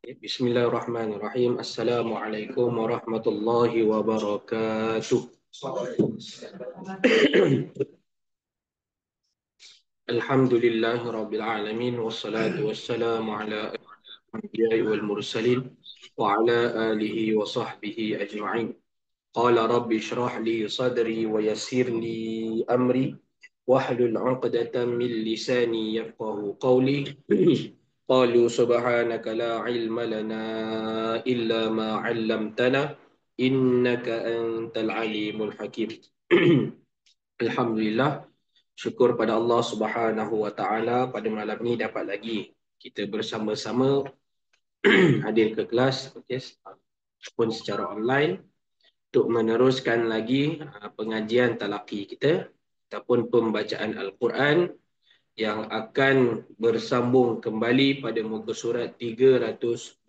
Bismillahirrahmanirrahim. Assalamualaikum warahmatullahi wabarakatuh. Alhamdulillahi rabbil alamin wassalatu wassalamu ala anbiya'i wal mursalin wa ala alihi wa sahbihi ajma'in. Qala rabbi shrah li sadri wa yassir li amri wahlul 'uqdatam min lisani yafqahu qawli. Qalu subhanaka la ilma lana illa ma 'allamtana innaka antal alimul hakim. Alhamdulillah, syukur pada Allah Subhanahu wa taala pada malam ni dapat lagi kita bersama-sama hadir ke kelas pun secara online untuk meneruskan lagi pengajian talaqi kita ataupun pembacaan Al-Quran yang akan bersambung kembali pada muka surat 322.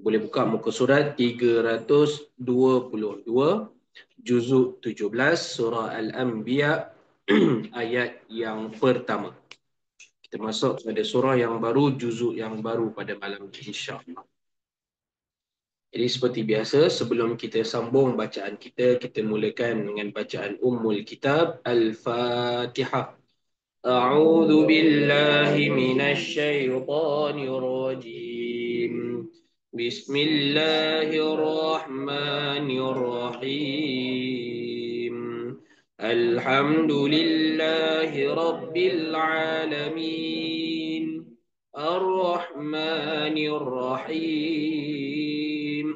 Boleh buka muka surat 322, juzuk 17, surah Al-Anbiya, ayat yang pertama. Kita masuk pada surah yang baru, juzuk yang baru pada malam ini, insya-Allah. Jadi seperti biasa, sebelum kita sambung bacaan kita, kita mulakan dengan bacaan Ummul Kitab, Al-Fatihah. A'udzu billahi minasy syaithanir rajim. Bismillahirrahmanirrahim. Alhamdulillahi rabbil alamin. Ar-Rahmanir Rahim.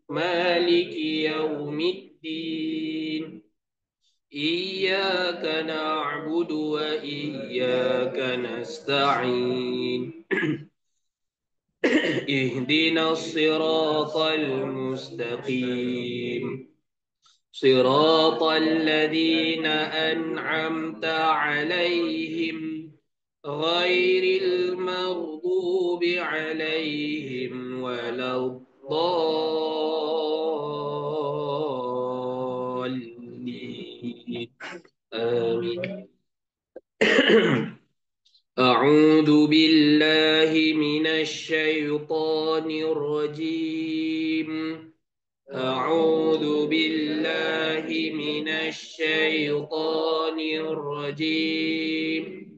Maliki yaumiddin. Iyyaka na'budu wa iyyaka nasta'in. Ihdinas siratal mustaqim. Siratal ladzina an'amta 'alaihim ghairil maghdubi 'alaihim waladdallin. Amin. A'udzu billahi minasy syaithanir rajim. A'udzu billahi minasy syaithanir rajim.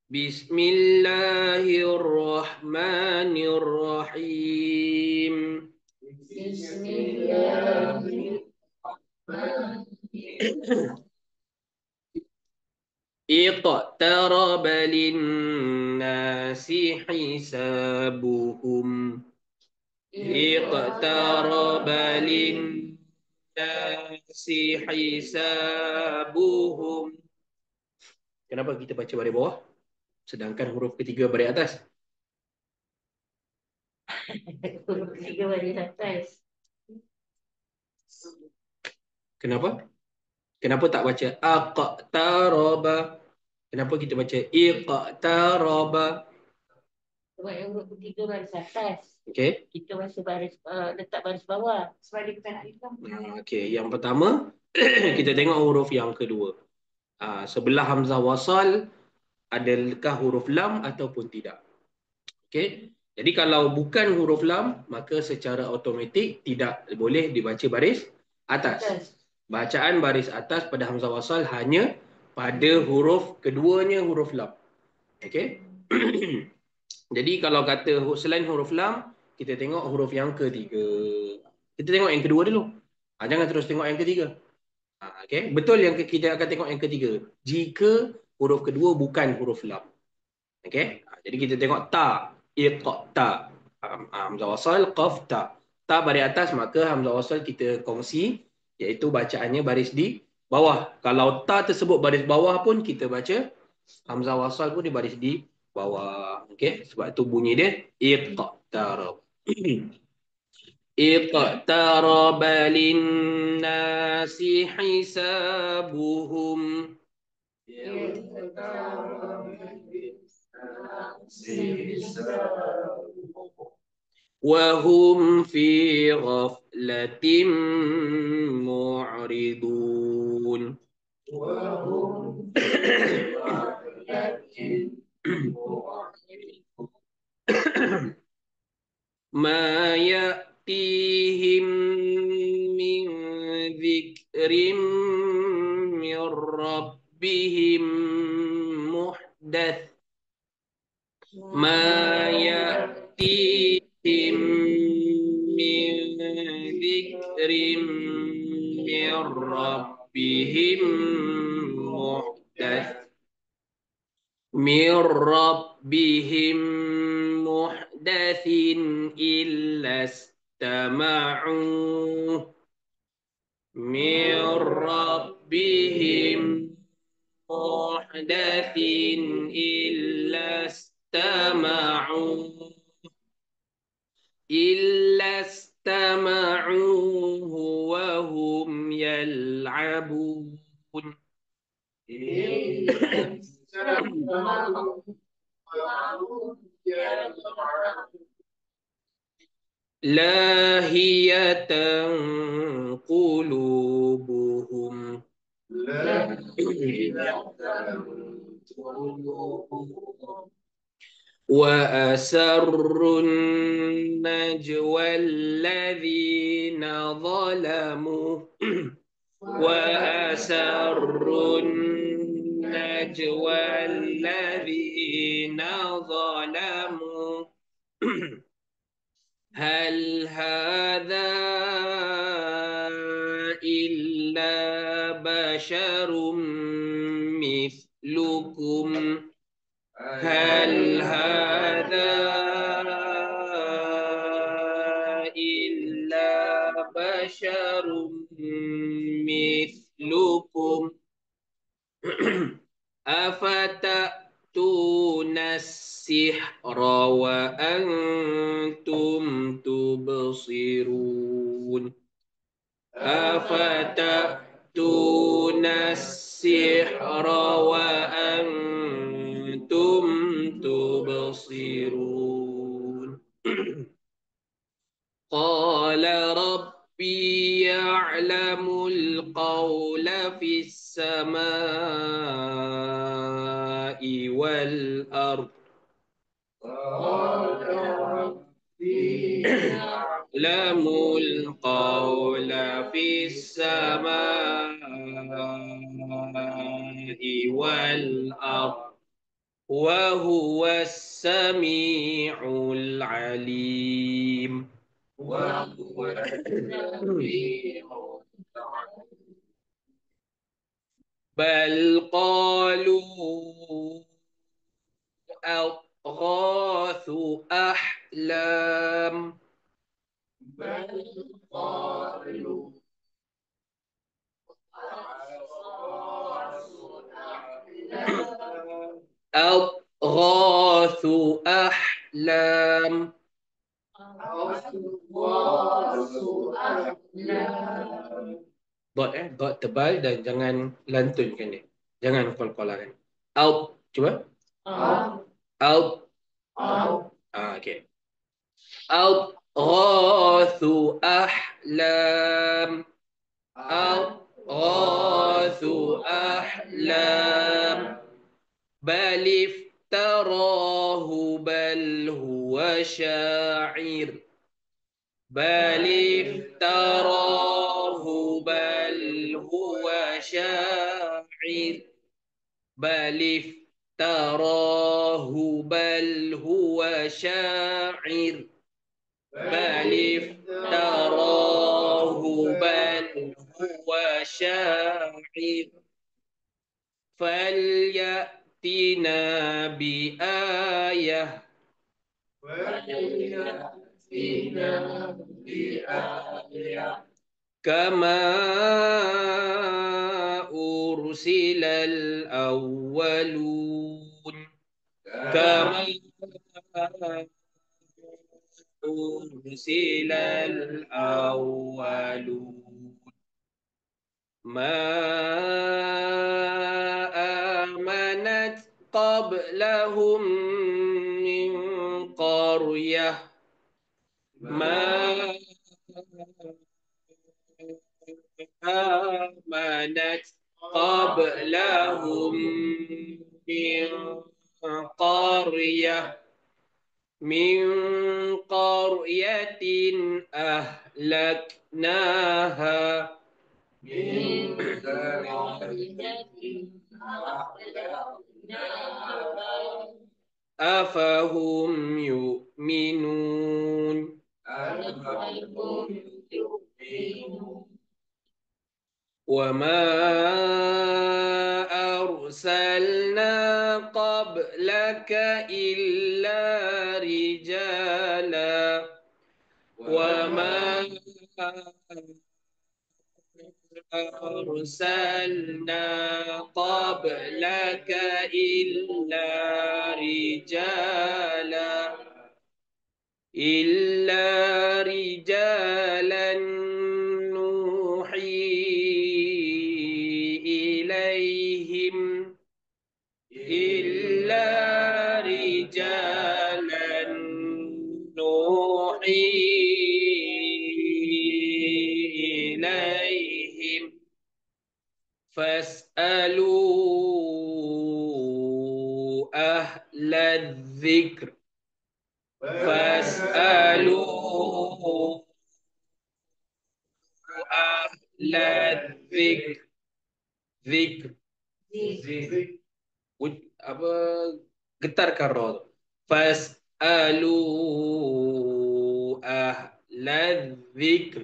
Bismillahirrahmanirrahim. Bismillahirrahmanirrahim. Iqtaraba linnasi hisabuhum. Iqtaraba linnasi hisabuhum. Kenapa kita baca baris bawah sedangkan huruf ketiga baris atas? Huruf ketiga baris atas. Kenapa? Kenapa tak baca aqtaraba? Kenapa kita baca iqtaraba? Sebab yang huruf ketiga baris atas. Okey. Kita baca baris letak baris bawah. Sebab dia bukan alif lam. Okey, yang pertama kita tengok huruf yang kedua. Sebelah hamzah wasal adakah huruf lam ataupun tidak? Okey. Jadi kalau bukan huruf lam, maka secara automatik tidak boleh dibaca baris atas. Bacaan baris atas pada hamzah wasal hanya pada huruf keduanya huruf lam. Okey. Jadi kalau kata selain huruf lam, kita tengok huruf yang ketiga. Kita tengok yang kedua dulu. Jangan terus tengok yang ketiga. Okey, betul yang kita akan tengok yang ketiga. Jika huruf kedua bukan huruf lam. Okey. Jadi kita tengok ta, iqta. Hamzah wasal qaf ta. Ta baris atas, maka hamzah wasal kita kongsi iaitu bacaannya baris di bawah. Kalau ta tersebut baris bawah pun kita baca hamzah wasal pun di baris di bawah. Okey, sebab tu bunyi dia iqtarab. Iqtaraba linnasi hisabuhum. Wahum fi ghaflatin mu'ridun. ما يأتيهم من ذكر من ربهم محدث ما يأتيهم من ذكر من ربهم محدث محدث إلا استمعوه من ربهم محدث إلا استمعوه وهم يلعبون لاهية قلوبهم وأسروا النجوى الذين ظلموا وأسروا النجوى الذين ظلموا هل هذا إلا بشر مثلكم هل هذا إلا بشر مثلكم أفتأتون السحر وأنتم تبصرون أفتأتون السحر وأنتم تبصرون قال ربي يعلم القول في السماء والأرض يعلم القول في السماء والأرض وهو السميع العليم بل قالوا أضغاث أحلام أضغاث أحلام Dot tebal dan jangan lantunkan dia. Jangan kol-kolakan. Out. Cuba. Out. Okay. أضغاث أحلام أضغاث أحلام بل افتراه بل هو شاعر بل افتراه بل هو شاعر بل افتراه بل هو شاعر بل افتراه بل هو شاعر فليأتنا بآية كما أرسل الأولون كما أرسل الأولون ما آمنت قبلهم من قرية ما آمنت قبلهم من قرية أهلكناها أفهم يؤمنون وما أرسلنا قبلك إلا رجالا وما أرسلنا قبلك إلا رجالا نوحي إليهم فاسألوا أهل الذكر ذكر apa getarkan ra tu. Fas'alu ahla dzikr.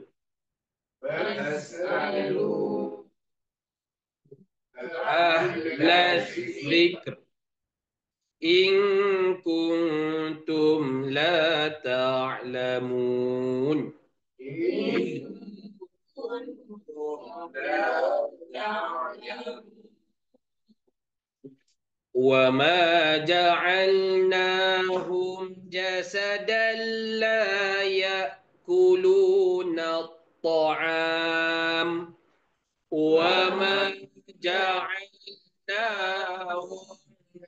Ahla dzikr. In kuntum la ta'lamun. وما جعلناهم جسدا لا يأكلون الطعام وما جعلناهم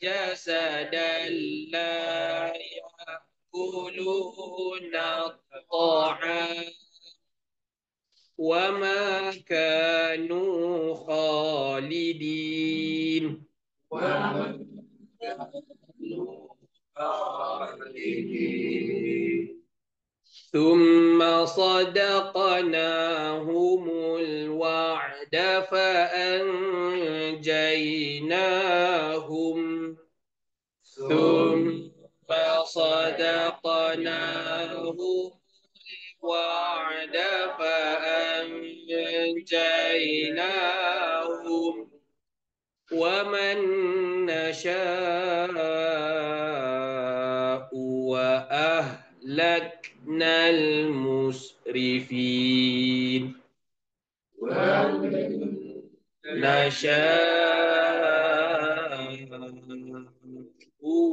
جسدا لا يأكلون الطعام وما كانوا خالدين ثم صدقناهم الوعد فأنجيناهم ومن نشاء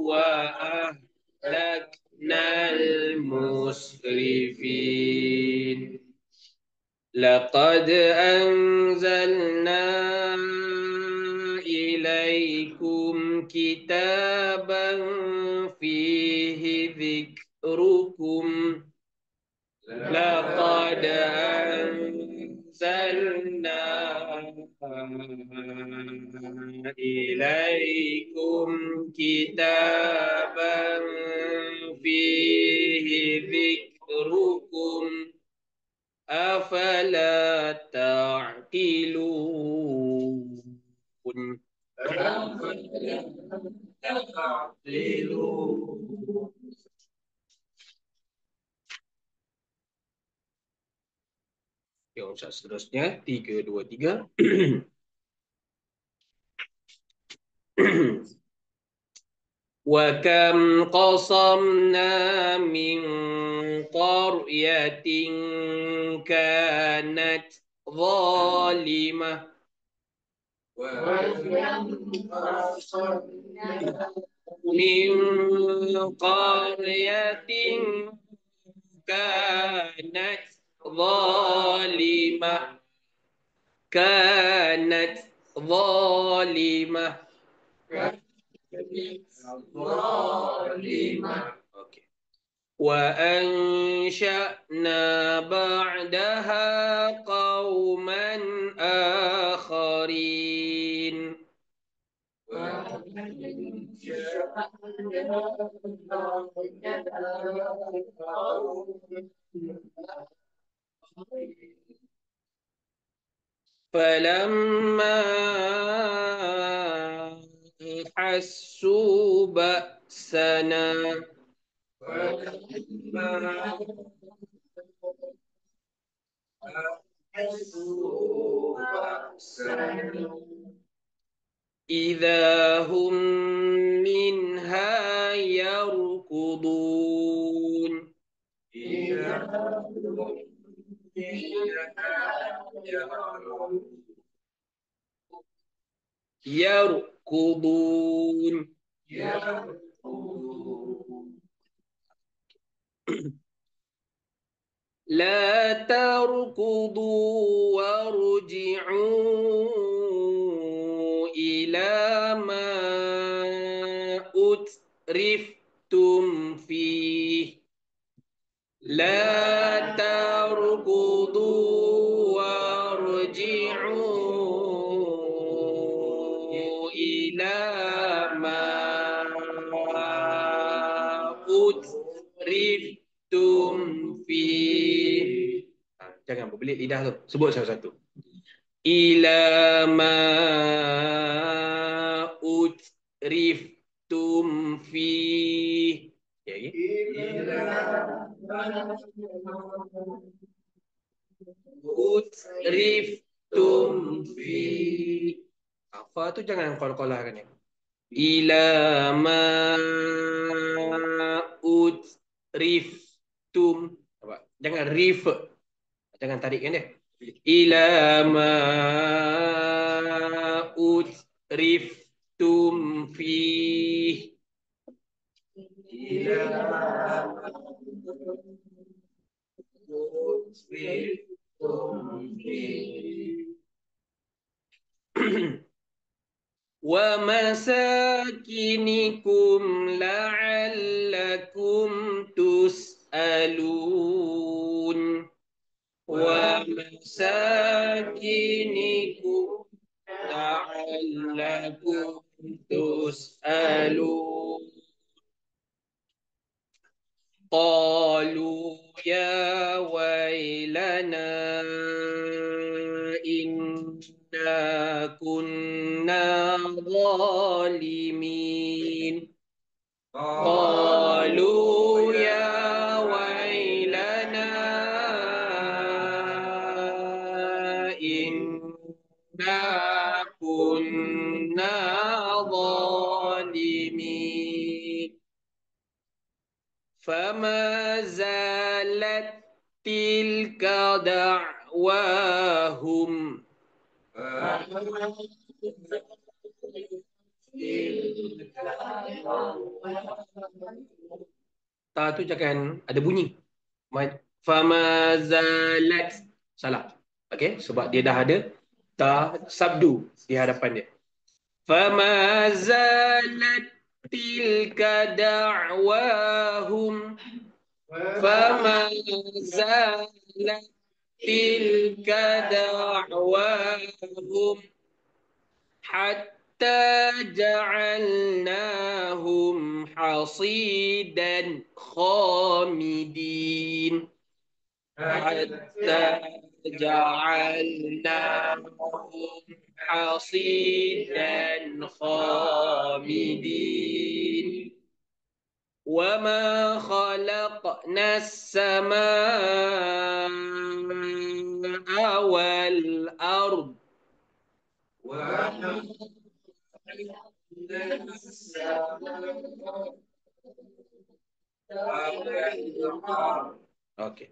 وأهلكنا المسرفين لقد أنزلنا إليكم كتابا فيه ذكركم لقد أنزلنا إليكم كتابا فيه ذكركم أفلا تعقلون Yang seterusnya 3, 2, 3. وكم قصمنا من قرية كانت ظالمة من قرية كانت ظالمة Okay. وأنشأنا بعدها قوما آخرين فلما أحسوا بأسنا إذا هم منها يركضون. يركضون. لا تركضوا وارجعوا إلى ما أترفتم فيه. لا تركضوا وارجعوا إلى ما أترفتم فيه. Jangan berbelit lidah tu. Sebut satu-satu. Ila ma utriftum fi. Ya, ya. Utriftum fi. Apa tu jangan kol-kolahkan ya. Ila ma utriftum. Nampak? Jangan rif. Jangan tarikkan dia. Ila ma utriftum fi. Ila utriftum fi. ومساكنكم لعلكم تسألون. ومساكنكم لعلكم تسألون. قالوا يا ويلنا إنا كنا ظالمين. قالوا يا ويلنا إنا كنا ظالمين. فما زالت تلك دعواهم. Ta tu jangan ada bunyi. Fama zalat. Salah. Okey, sebab dia dah ada ta sabdu di hadapan dia. Fama zalat tilka da'wahum. Fama zalat tilka da'wahum hatta ja'alnahum hasidan khamidin. Hatta ja'alnahum hasidan khamidin. وما خلقنا السماء والأرض Okey.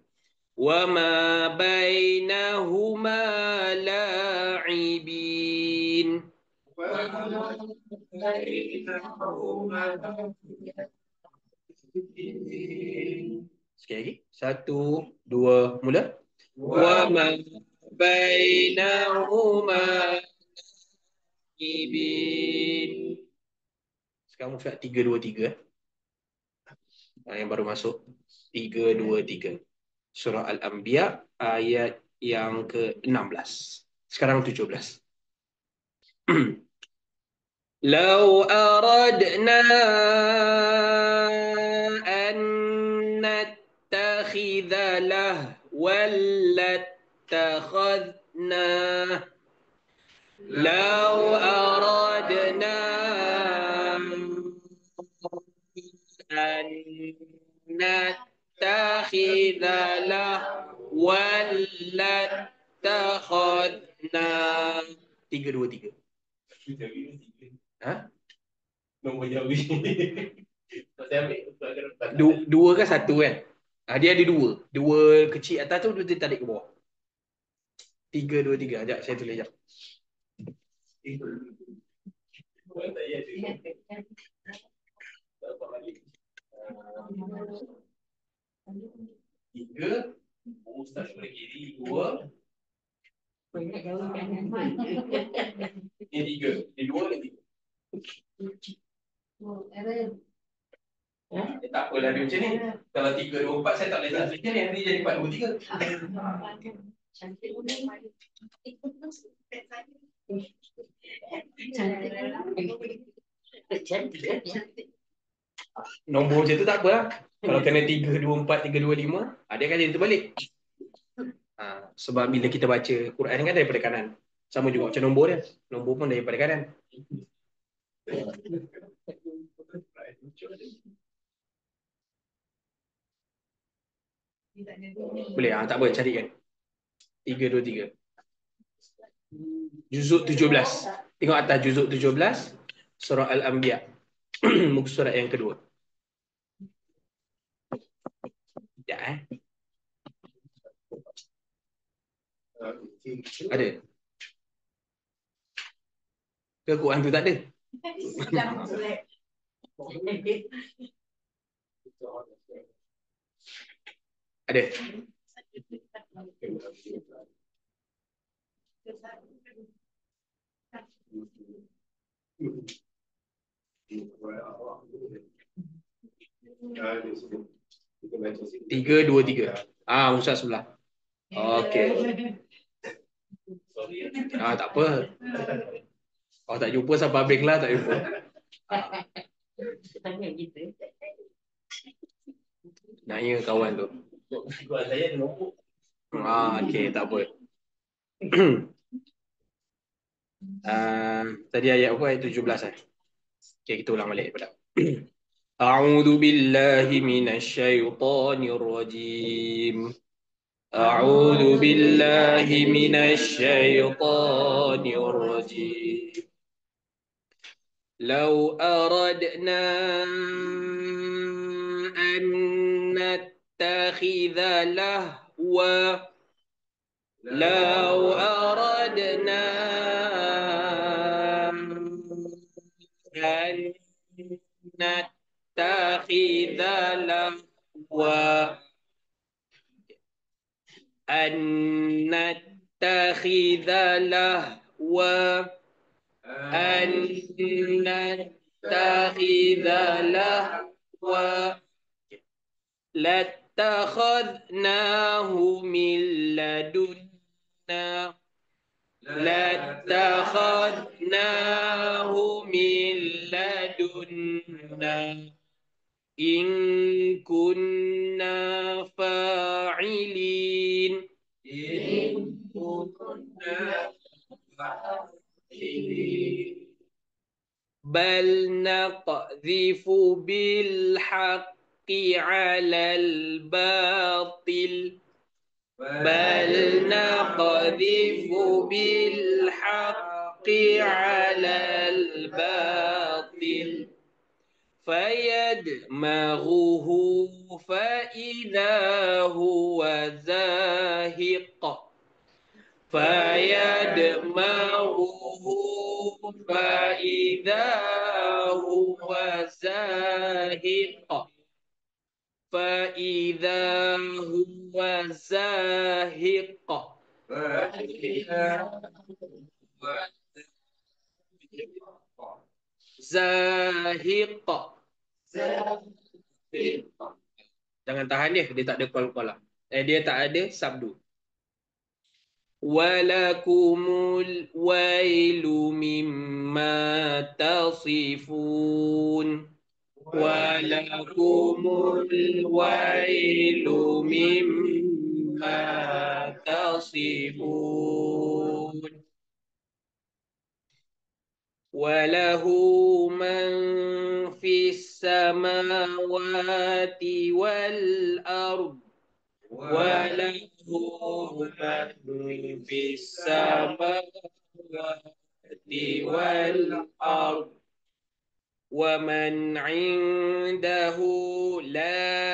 وما بينهما لاعبين. Sekali lagi. Satu, dua, mula. وما بينهما لاعبين. Sekarang muka 3, 2, 3. Yang baru masuk 3, 2, 3. Surah Al-Anbiya ayat yang ke-16. Sekarang 17. لو أردنا أن نتخذ لهوا لاتخذناه لو أردنا أن نتخذ لهوا لاتخذناه. 3, 2, 3. Ha? Nombor jauh. Dua kan satu kan? Dia ada dua. Dua kecil atas tu, dia tarik ke bawah. 3, 2, 3. Sekejap, saya tulis sekejap. Tiga. Ustaz pada kiri. 2. Ini 3. Ini 2 ke 3? Tak apalah dia macam ni. Kalau 3, 2, 4 saya tak boleh tak macam ni. Nanti jadi 4, 2, 3. Cantik pun. Nombor macam tu tak apa lah. Kalau kena 3, 2, 4, 3, 2, 5, dia akan jadi terbalik. Sebab bila kita baca Quran kan daripada kanan. Sama juga macam nombor dia. Nombor pun daripada kanan. Boleh? Tak apa, carikan. 3, 2, 3. Juzuk 17. Tengok atas juzuk 17. Surah Al-Anbiya. Muka surat yang kedua. Ya, Ada? Ke Quran tu tak ada? Ada? Tiga, 2, 3. Musa sebelah. Okey. Tak apa. Kalau tak jumpa sampai habis lah, tak jumpa. Nanya kawan tu. Okey, tak apa. Tadi ayat apa? Ayat 17 eh? Okey, kita ulang balik daripada. A'udzu billahi minasyaitonir rajim. A'udzu billahi minasyaitonir rajim. Law aradna an nattakhidha lahwa law aradna an nattakhidha lahwa أن نتخذ لهوا أن نتخذ لهوا لاتخذناه من لدنا لاتخذناه من لدنا إن كنا فاعلين بل نقذف بالحق على الباطل بل نقذف بالحق على الباطل فيدمغه فإذا هو زاهق فيدمغه فإذا هو زاهق فإذا هو زاهق زاهق. Jangan tahan dia tak ada qalqalah. Dia tak ada sabdu. Walakumul wailu mimma مما تصفون ولكم الويل مما تصفون وله من في السماوات والأرض وله من في السماوات والأرض ومن عنده لا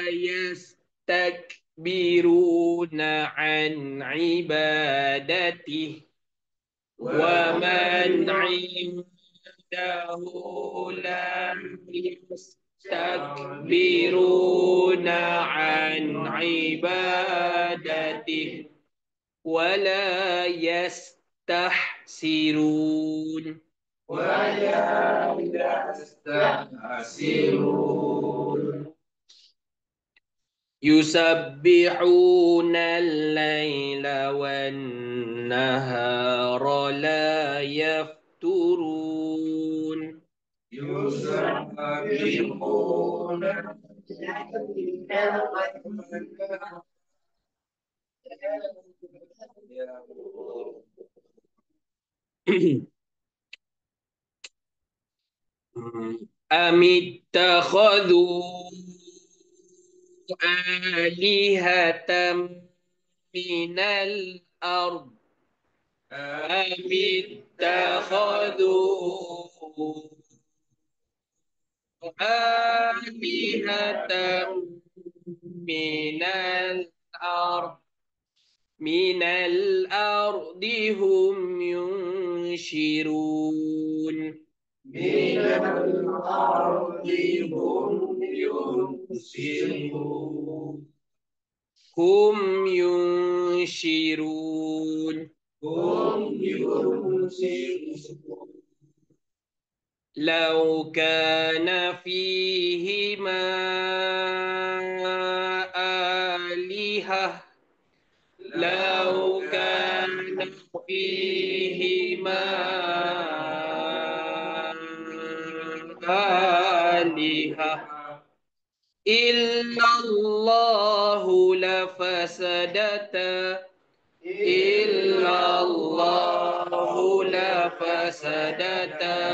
يستكبرون عن عبادته ومن عنده لا يستكبرون عن عبادته ولا يستحسرون يسبحون الليل والنهار لا يفترون أم اتخذوا آلهة من الأرض أم اتخذوا آلهة من الأرض هم ينشرون هم ينشرون لو كان فيهما آلهة إلا الله لفسدتا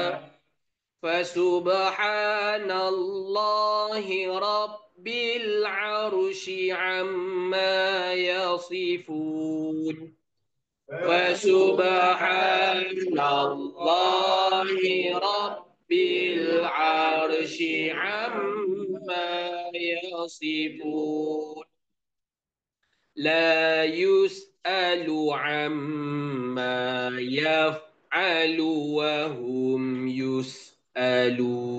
فسبحان الله رب العرش عما يصفون فسبحان الله رب العرش عما يصفون لا يسأل عما يفعل وهم يسألون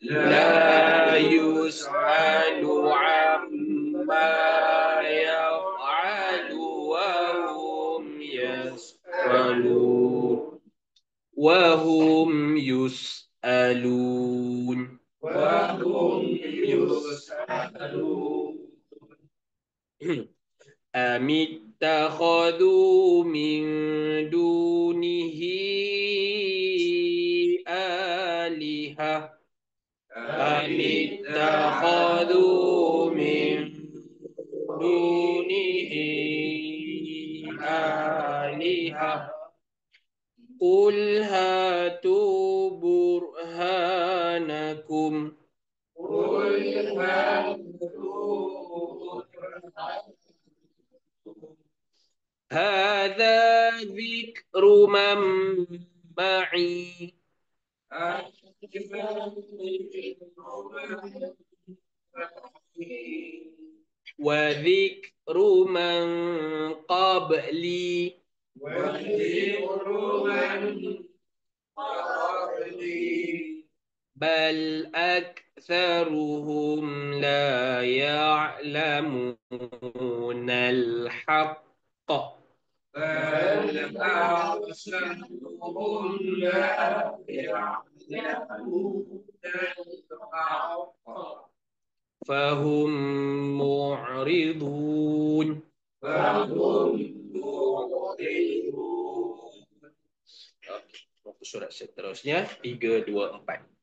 لا يسأل عما يفعل وهم يسألون أم اتخذوا من دونه آلهة قل هاتوا برهانكم هذا ذكر من معي وذكر من قبلي بل أكثرهم لا يعلمون الحق فهم معرضون surat seterusnya 3, 2, 4.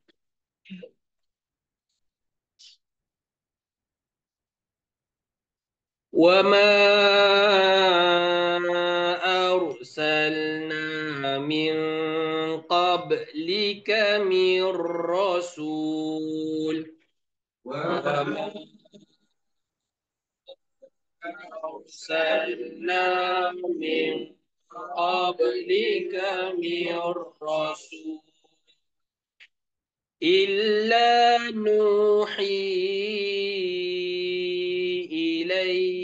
وَمَا أَرْسَلْنَا مِنْ قَبْلِكَ مِنْ رَسُولٍ وَمَا أَرْسَلْنَا مِنْ قَبْلِكَ مِنْ رَسُولٍ إِلَّا نُوحِي إِلَيْهِ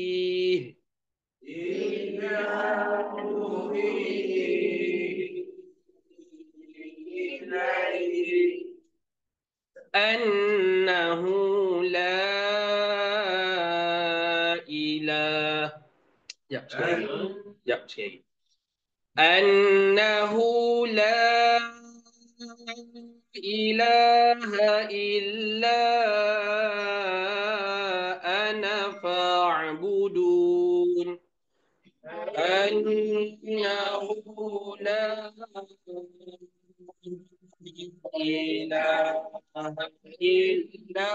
أنه لا إله أنه لا إله إلا أنا فاعبدون أنه لا إله إلا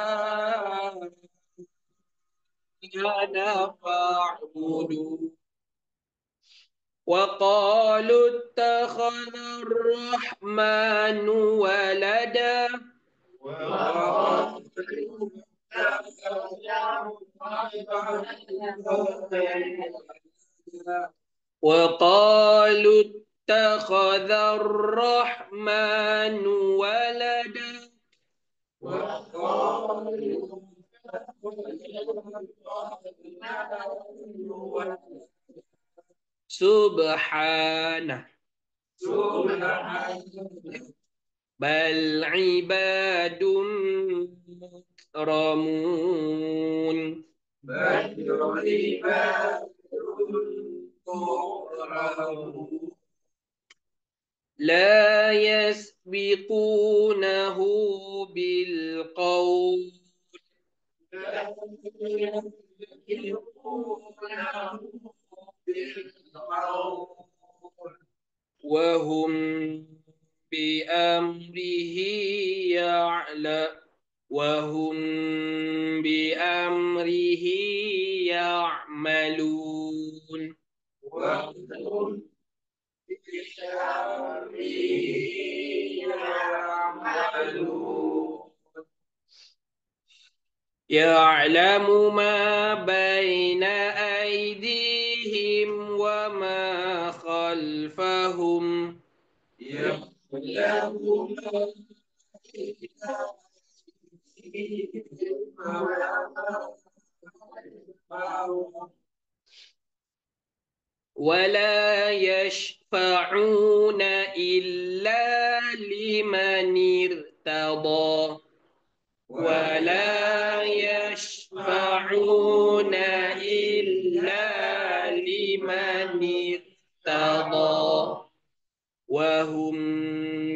أنا فاعبدون وقالوا اتخذ الرحمن ولدا وقالوا اتخذ الرحمن ولدا سبحانه بل عباد مكرمون لا يسبقونه بالقول وهم بأمره وهم بأمره يعملون يعلم ما بين أيديهم وما خلفهم ولا يشفعون إلا لمن ارتضى ولا يشفعون إلا لمن ارتضى وهم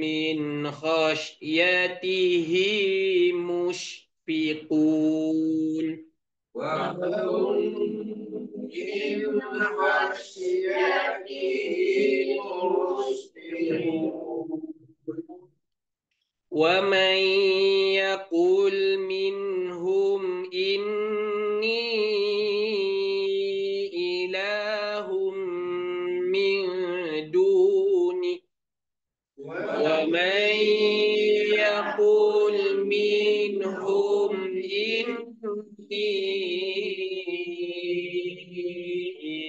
من خشيته مشفقون ومن يقل منهم إني إله من دونه ومن يقل منهم إني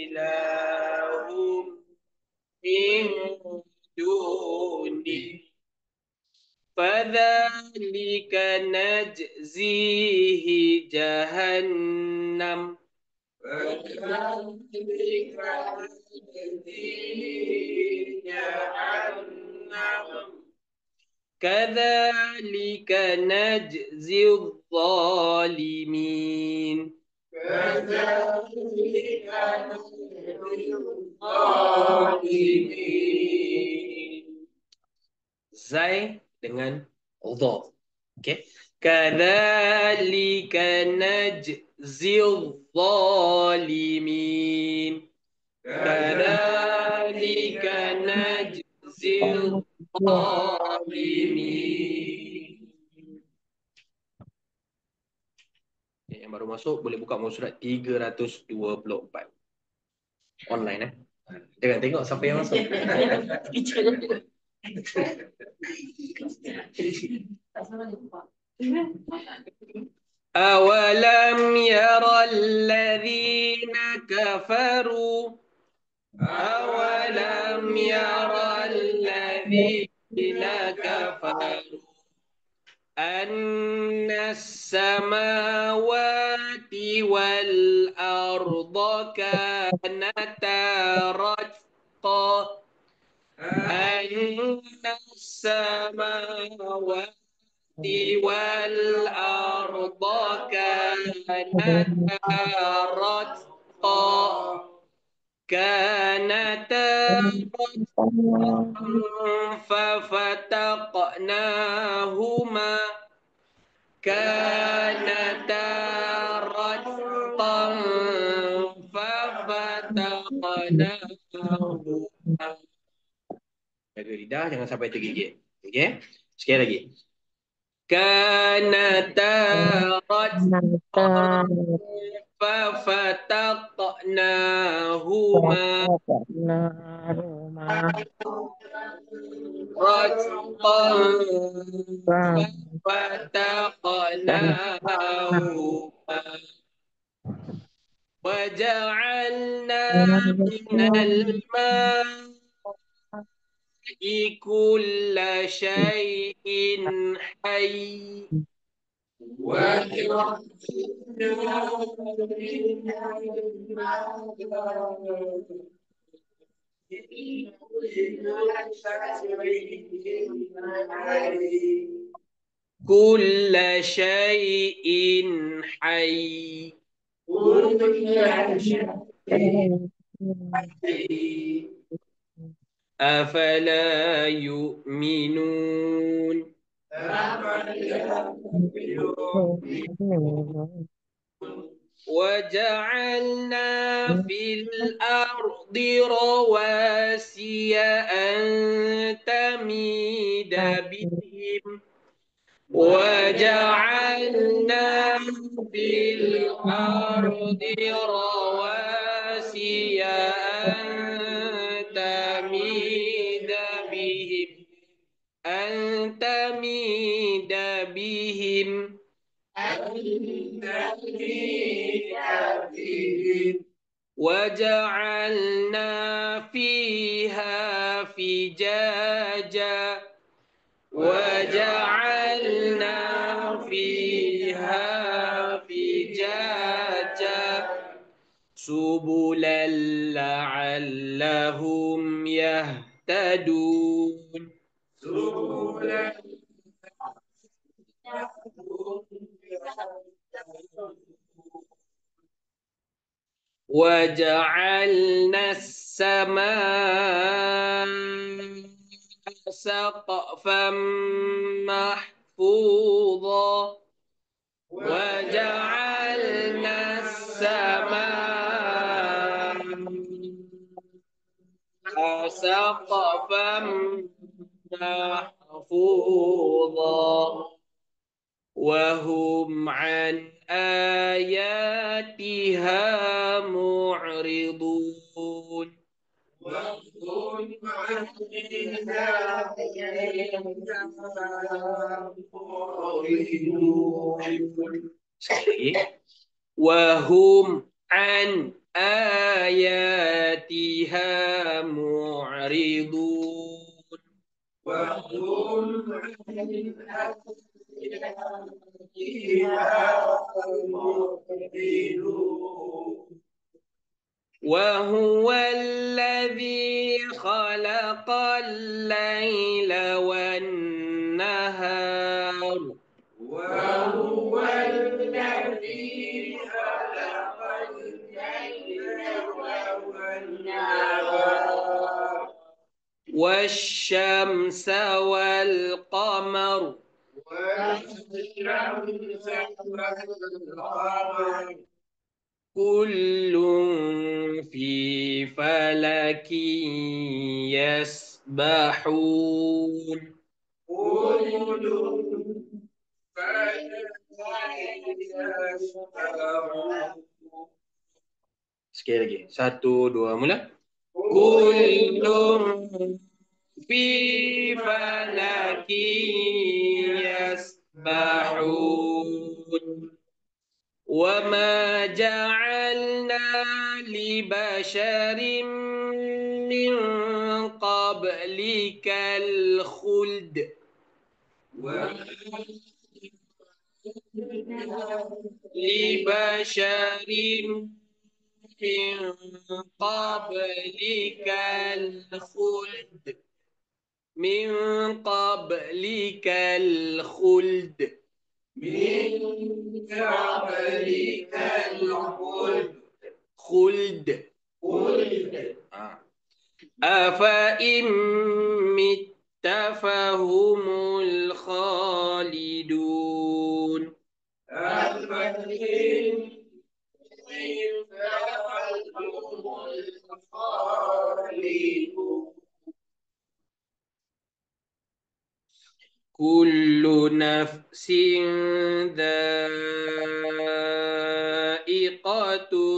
إله من دونه فذلك نجزيه جهنم كذلك نجزي الظالمين Zai dengan dha. Okey. Kadzalika najzil zalimin. Kadzalika najzil الظالمين. Yang baru masuk boleh buka muka surat 324 online Jangan tengok siapa yang masuk. أولم يرى الذين كفروا أولم يرى الذين كفروا أن السماوات والأرض كانتا رتقا أن السماوات والأرض كانتا رتقا كانتا ففتقناهما كانتا رتقا ففتقناهما. Jaga lidah jangan sampai tergigit. Okey. Sekali lagi. كانتا رتقا ففتقناهما رتقا ففتقناهما وجعلنا من الماء كل شيء حي كل شيء حي أفلا يؤمنون وجعلنا في الأرض رواسي أن تميد بهم وجعلنا في الأرض رواسي أن تميد بهم أن تميد بهم وجعلنا فيها فجاجا وجعلنا فيها فجاجا سبلا لعلهم يهتدون وجعلنا السماء سقفا محفوظا وجعلنا السماء سقفا محفوظا وهم عن آياتها معرضون وهم عن آياتها معرضون وهو الذي خلق الليل والنهار وهو الذي خلق الليل والنهار والشمس والقمر كل في فلك يسبحون. Sekali lagi. 1, 2, mula. Kullum fi falakin yasbahun. وما جعلنا لبشر من قبلك الخلد لبشر من قبلك الخلد من قبلك الخلد خلد أفإن مت فهم الخالدون. كل نفس ذائقة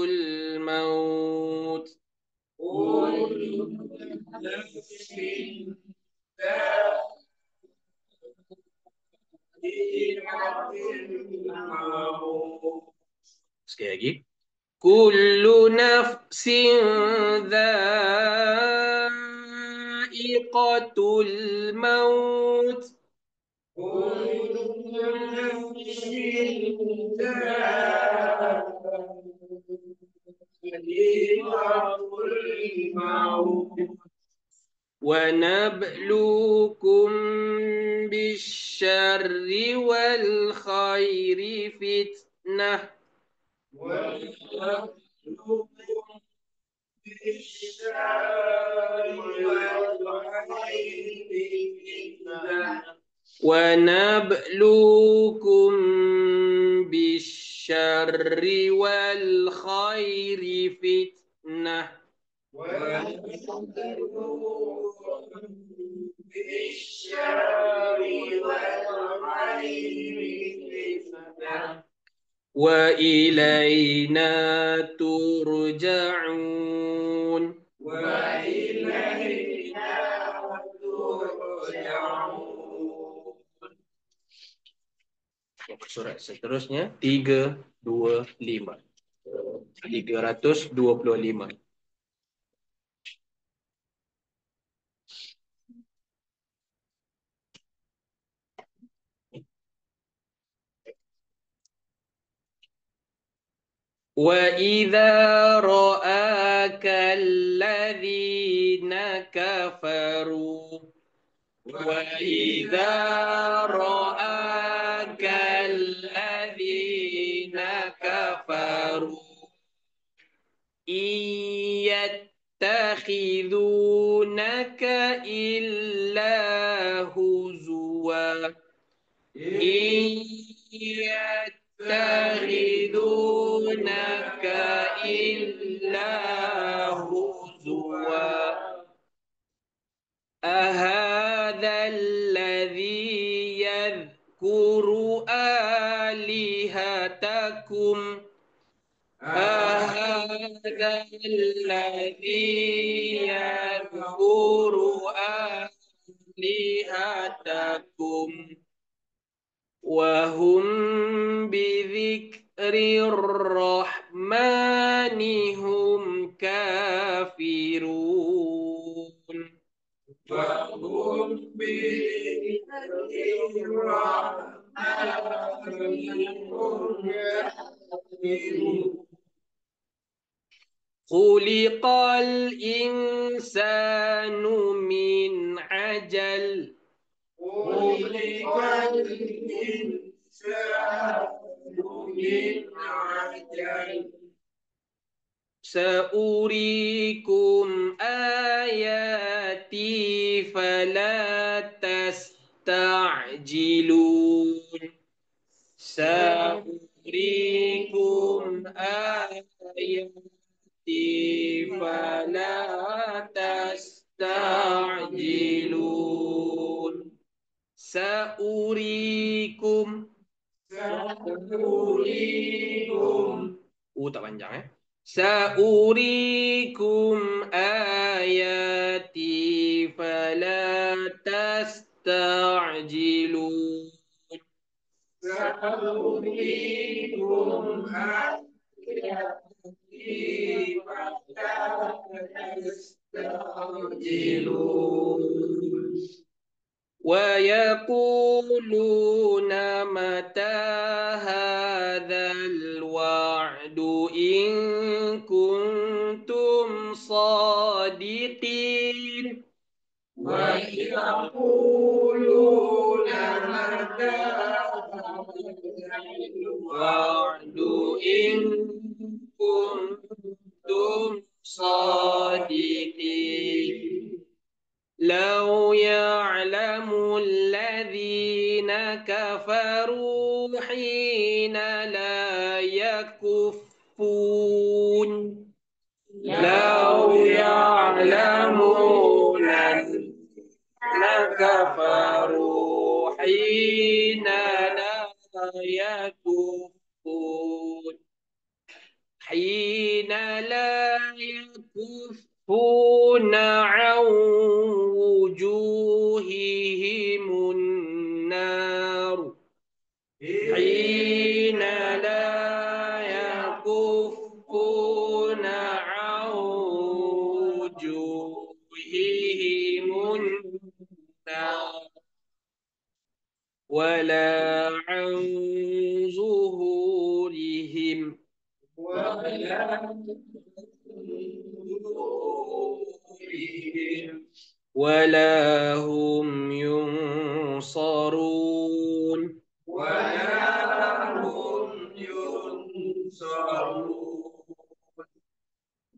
الموت. Sekali lagi. Kullu nafsin dha'iqatul maut. ونبلوكم بالشر والخير فتنة ونبلوكم بالشر والخير فتنة وإلينا ترجعون. Surat seterusnya 325. 325. وَإِذَا رَآكَ الَّذِينَ كَفَرُوا وَإِذَا رَآكَ الَّذِينَ كَفَرُوا إِن يَتَّخِذُونَكَ إِلَّا هُزُوًا إِن يَتَّخِذُونَكَ إِلَّا هُزُوًا أَهَذَا الَّذِي يَذْكُرُ آلِهَتَكُمْ أَهَذَا الَّذِي يَذْكُرُ آلِهَتَكُمْ وَهُمْ بِذِكْرِ الرَّحْمَنِ هُمْ كَافِرُونَ. وَهُمْ بِذِكْرِ الرَّحْمَنِ هُمْ كَافِرُونَ. خُلِقَ الْإِنسَانُ مِنْ عَجَلٍ خُلِقَ الْإِنسَانُ مِنْ عَجَلٍ سَأُرِيكُمْ آيَاتِي فَلَا تَسْتَعْجِلُونَ سَأُرِيكُمْ آيَاتِي فَلَا تَسْتَعْجِلُونَ تستعجلون سأريكم tak panjang سأريكم آياتي فلا تستعجلون سأريكم آياتي فلا تستعجلون ويقولون متى هذا الوعد إن كنتم صادقين ويقولون متى هذا الوعد إن كنتم صادقين لو يعلم الذين كفروا حين لا يكفون لو يعلمون الذين كفروا حين لا يكفون حين لا يكفون عن وجوههم النار حين لا يكفون عن وجوههم النار ولا عن ظهورهم ولا هم ينصرون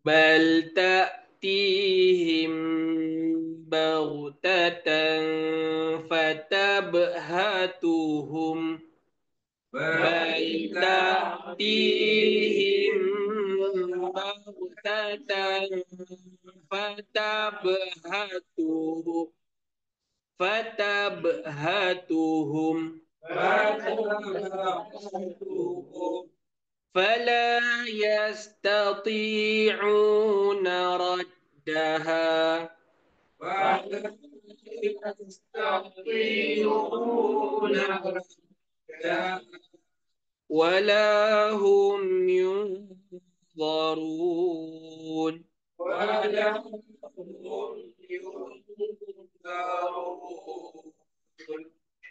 بل تأتيهم بغتة فتبهتهم بل تأتيهم بغتة فتبهتهم فلا يستطيعون ردها ولا هم ينظرون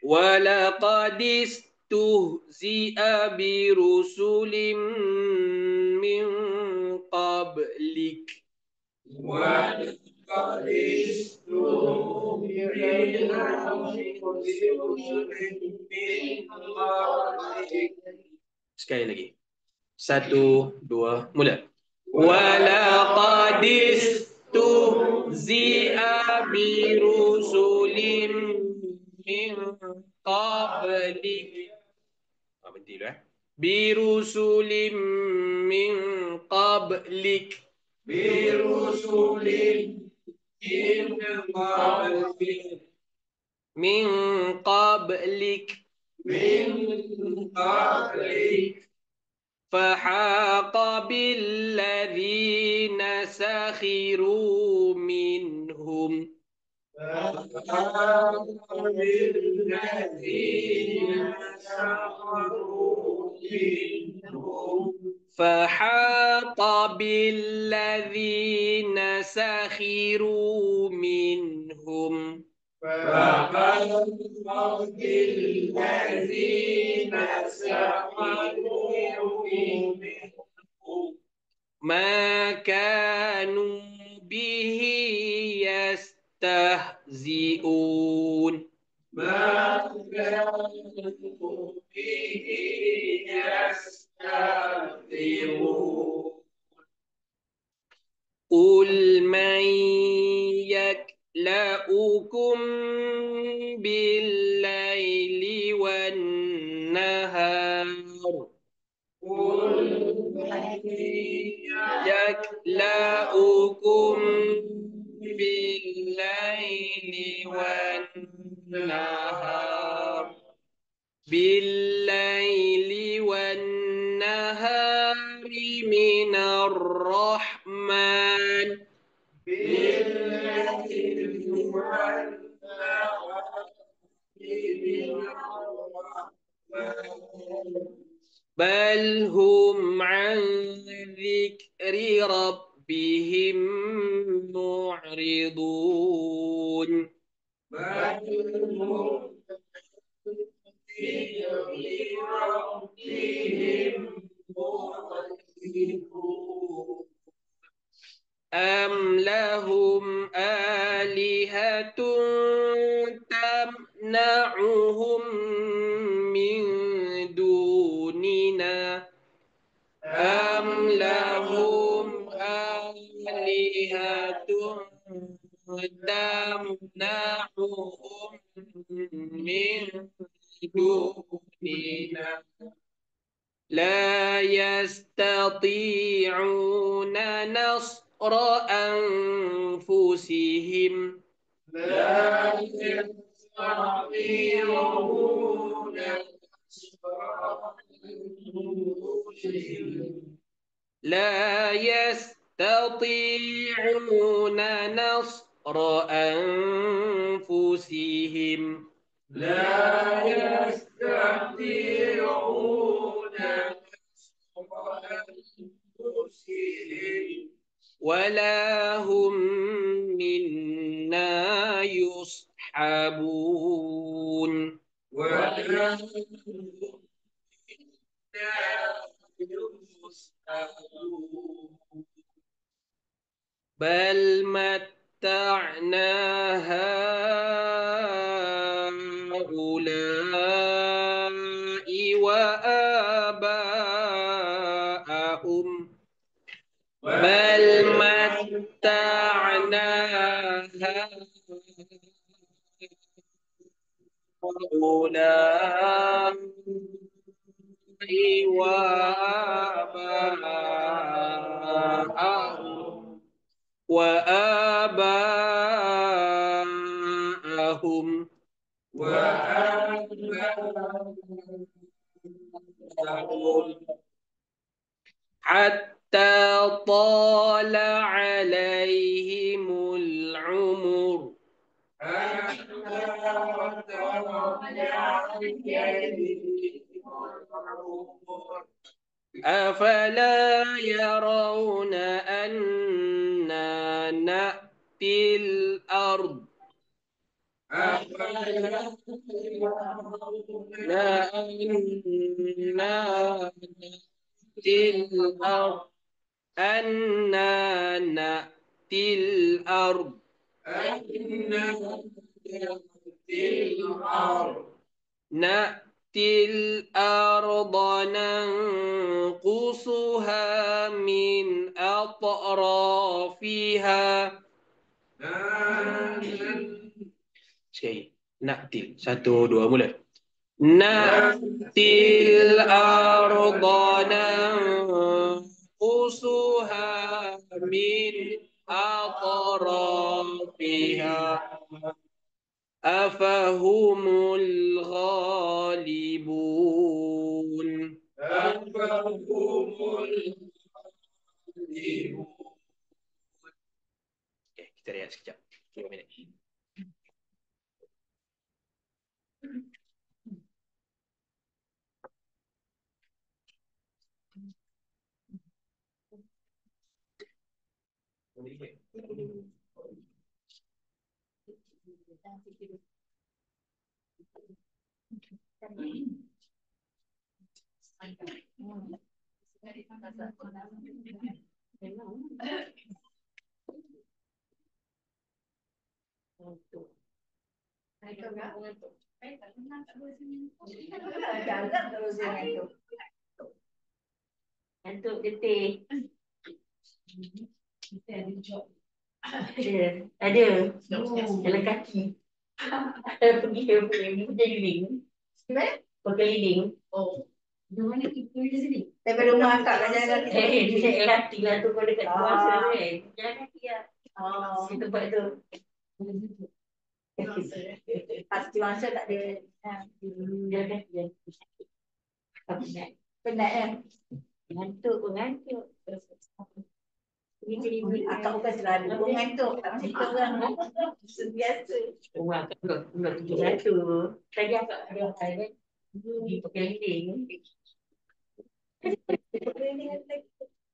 ولقد استهزئ برسل من قبلك sekali lagi 1, 2 mula ولقد استهزئ برسل من قبلك berhenti dulu برسل من قبلك من قبلك فحاق بالذين سخروا منهم فحاق بالذين سخروا منهم ما كانوا به يستهزئون قل من يكلؤكم بالليل والنهار يكلؤكم بالليل والنهار بالليل والنهار من الرحمن بالليل والنهار من الرحمن بل هم عن ذكر ربهم معرضون بل هم أم لهم آلهة تمنعهم من دوننا أم لهم آلهة تمنعهم من دوننا لا يستطيعون نصر أنفسهم لا يستطيعون نصر أنفسهم لا يستطيعون نصر أنفسهم لا يستطيعون نصر أنفسهم ولا هم منا يصحبون ولا هم منا يصحبون بل متعنا هؤلاء وآباءهم بل متعنا هؤلاء وآباءهم حتى طال عليهم العمر أفلا يرون أنا نأتي الأرض أفلا يرون أنا نأتي الأرض أنا نأتي الأرض نأتي الأرض ننقصها من أطرافها نأتي satu dua mula نأتي الأرض ننقصها من أطرافها أفهم الغالبون Okay, kita lihat sekejap 2 minit. Untuk getih. Ada. Jalan kaki. Pergi berkeliling. Berkeliling. Oh. Di mana kita di sini? Daripada rumah akak kan jalan kaki. Jalan kaki lah tu kalau dekat kuasa kan. Jalan kaki lah. Oh, di tempat tu. Pasti masa tak ada. Dia kan dia. Penat. Penat kan? Ngantuk pun ngantuk. Ini akak bukan selalu pun ngantuk. Tak macam kita orang. Biasa. Wah, akak tujuh satu. Tadi akak ada hal kan? Di Pekeliling.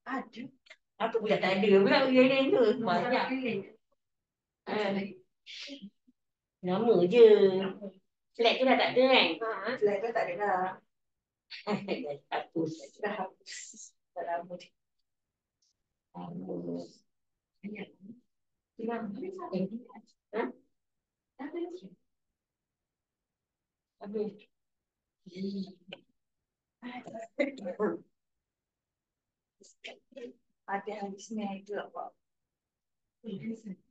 Ada. Aku pula tak ada pula Pekeliling tu. Banyak. Nama je. Flag tu dah tak ada kan? Flag tu tak ada dah. Dah hapus. Dah hapus. Tak lama. Ada habis ni itu apa?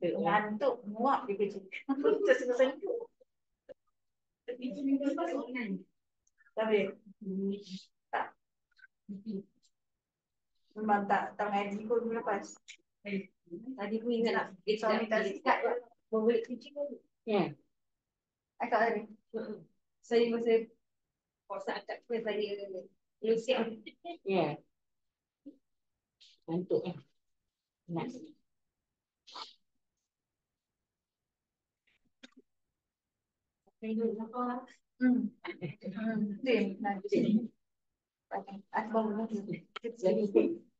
Ngantuk, muak dia kerja. Tersentuh. Tapi tak. Memang tak ngaji pun lepas. Tadi pun ingat nak suami tak sikat membuat kucing pun. Ya. Akak tadi. Saya masa puasa akak pun saya lusiak. Ya. Ngantuk kan. Nak.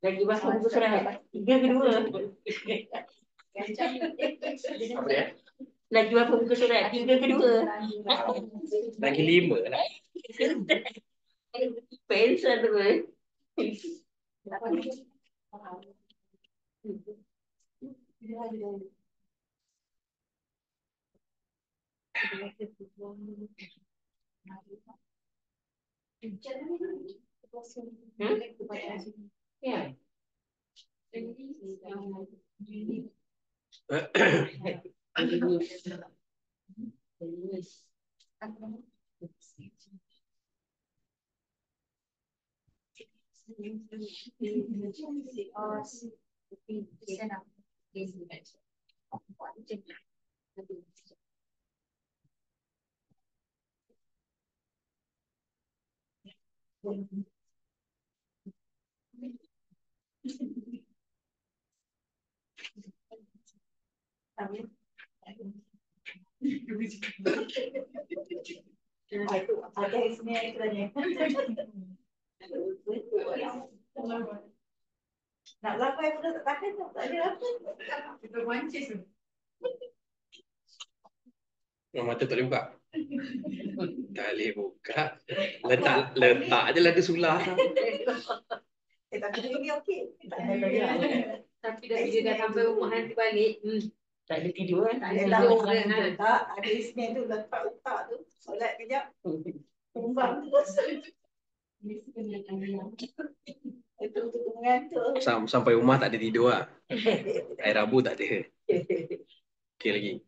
Lagi bahasa buku surat. 3 ke 2. Apa dia? Lagi berapa buku surat? 3 ke 2. Lagi 5 lah. Pensel tu. Ya. Ada isinya itu tadi. Nak lapai pun tak tahan tak ada apa. Kita mancis. Mata tak boleh buka. Tak boleh buka. Letak je lagu sulah. Tapi ini okey. Tapi dah dia dah sampai rumah nanti balik. Tak ada tidur kan? Tak ada tahu kan? Tak, ada isinya tu letak otak tu. Solat kejap. Tumbang terus. Itu mengantuk. Sampai rumah tak ada tidur lah. Hari Rabu tak ada. Okey lagi.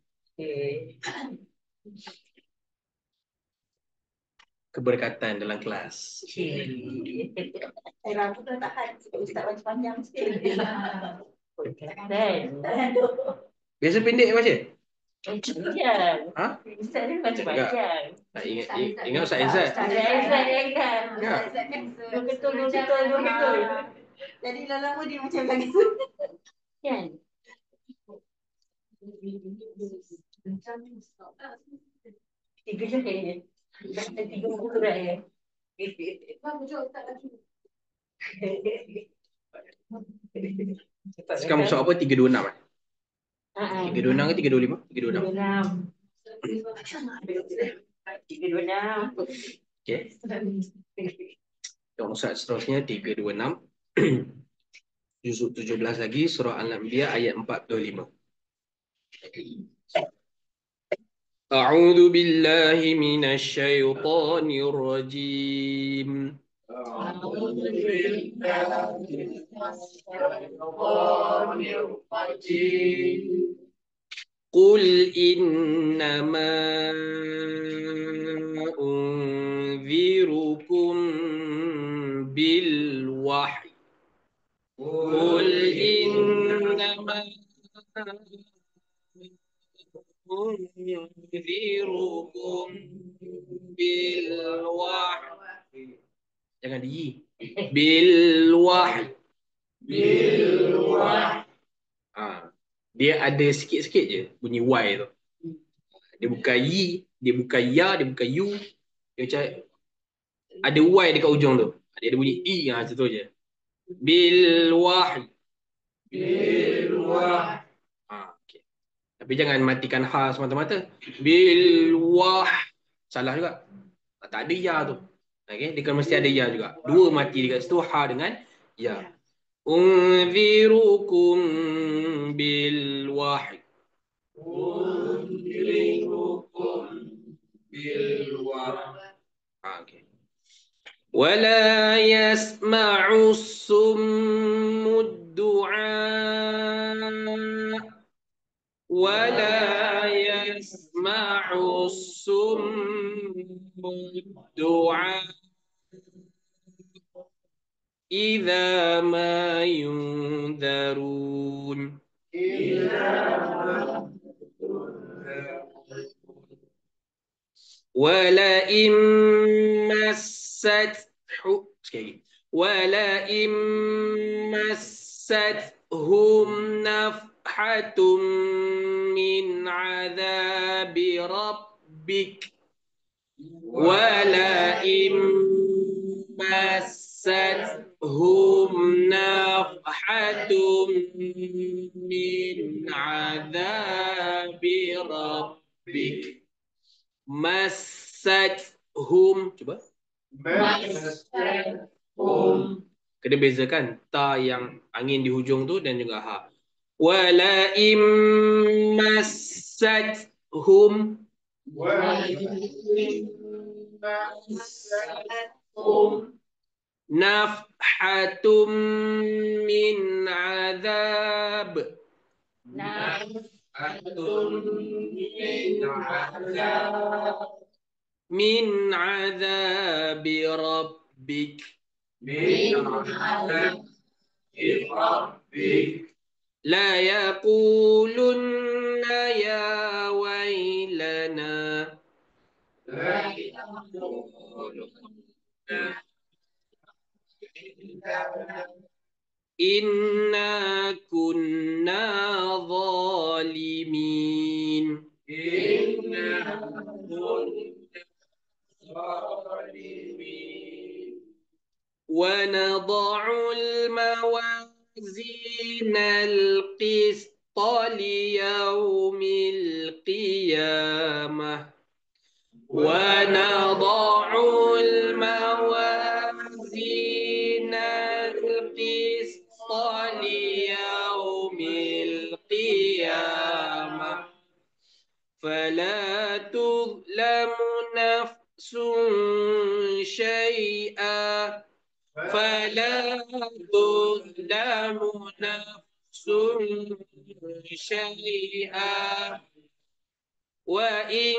Keberkatan dalam kelas. Hari Rabu dah tahan. Ustaz baca panjang sikit. Biasa pendek baca? Ya. Ha? Ustaz ni macam-macam. Ingat Ustaz Izzat. Ustaz ingat. Ya. Betul. Jadi lama dia macam lagi. Kan? Tiga je kayaknya. Dah 3 buku surat ya. Sekarang musuh apa? 326 kan? 326 ke 325? 326. 326. Okey. Yang musuh seterusnya 326. Juzuk 17 lagi surah Al-Anbiya ayat 45. A'udzu billahi minasyaitonir rajim. Qul innama unzirukum bil wahyi. Qul innama unzirukum bil wahyi. Jangan di bil wahyi. Bil wahyi. Dia ada sikit-sikit je bunyi Y tu. Dia bukan Y, dia bukan Ya, dia bukan U. Dia macam ada Y dekat ujung tu. Dia ada bunyi I macam tu je. Bil wahyi. Bil wahyi. Okay. Tapi jangan matikan ha semata-mata. Bil wahyi. Salah juga. Tak ada ya tu. Okay. Dia kan mesti ada ya juga. Dua mati dekat situ, ha dengan ya. Unzirukum bil wahyi. Unzirukum bil wahyi. Okay. ولا يسمع الصم الدعاء ولا يسمع الصم الدعاء إذا ما ينذرون ولئن مستهم نفحة من عذاب ربك ولئن مستهم نفحة من عذاب ربك massatuhum, cuba massatuhum, kena bezakan ta yang angin di hujung tu dan juga ha. Wala immassatuhum nafhatum min azab min azabi rabbik la yaqulunna ya wailana inna kunna zalimin. ونضع الموازين القسط ليوم القيامة ونضع الموازين القسط ليوم القيامة فلا تظلم نفس شيئا وإن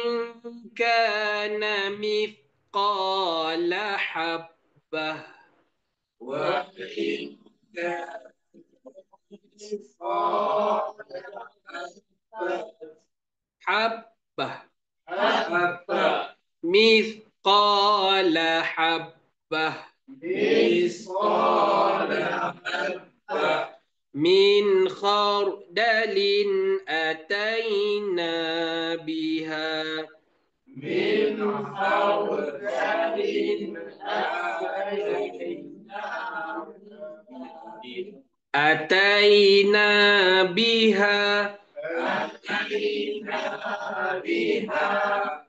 كان مثقال حبة حبة مثقال حبة من خردل أتينا بها أتينا بها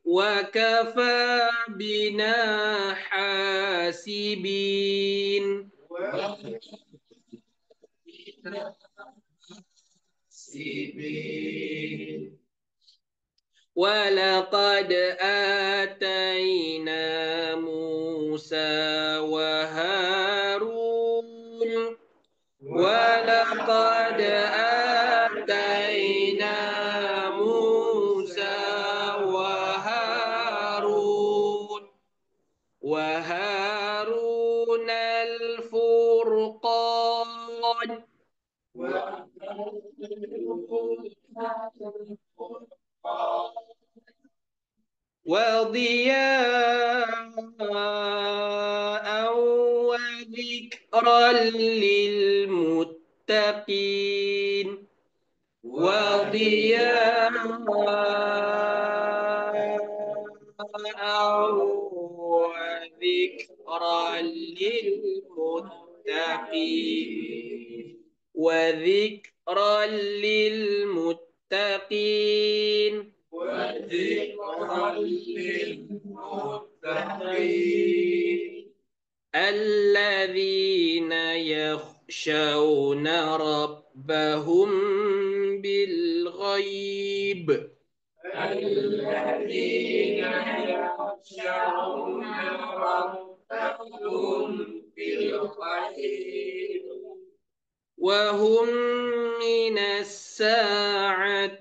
وكفى بنا حاسبين. ولقد آتينا موسى وهارون ولقد آتينا موسى وهارون الفرقان وضياء وذكرا للمتقين وضياء وذكرا للمتقين وذكرا للمتقين وذكرا للمتقين الذين يخشون ربهم بالغيب الذين يخشون ربهم بالغيب وهم من الساعة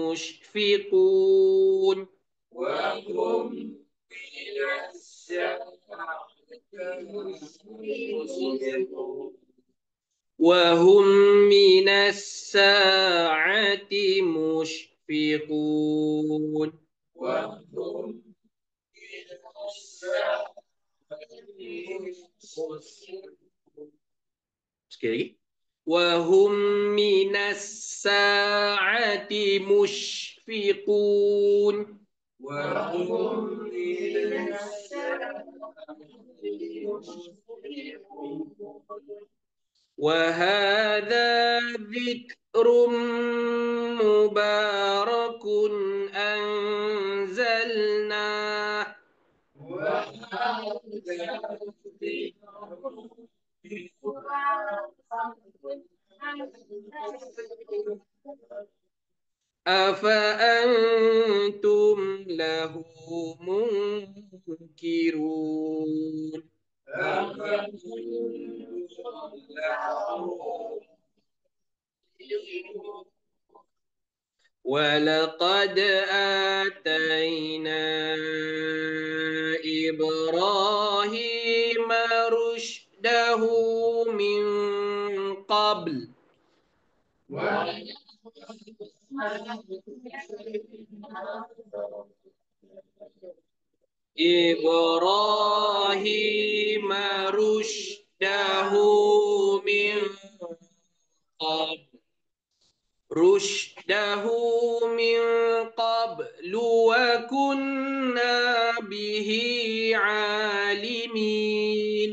مشفقون وهم من الساعة مشفقون وهم من الساعة مشفقون وهم من الساعة مشفقون sekali lagi وهم من الساعة مشفقون وهم من الساعة مشفقون وهذا ذكر مبارك أنزلناه وهذا ذكر أفأنتم له منكرون ولقد آتينا إبراهيم رشده من قبل إبراهيم رشده من قبل وكنا به عالمين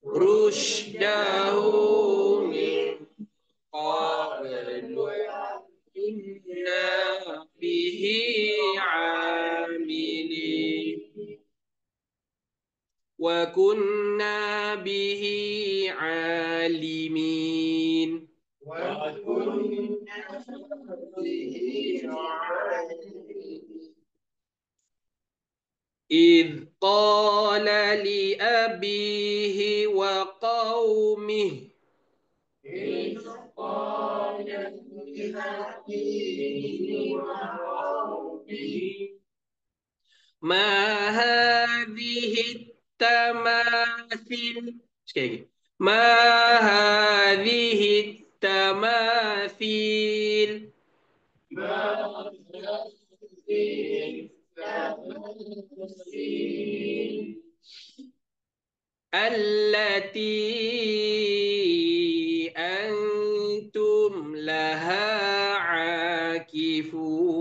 رشده من قبل وكنا به عاملين وكنا به عالمين إذ قال لأبيه وقومه ما هذه التماثيل ما هذه التماثيل التي أنتم لها عاكفون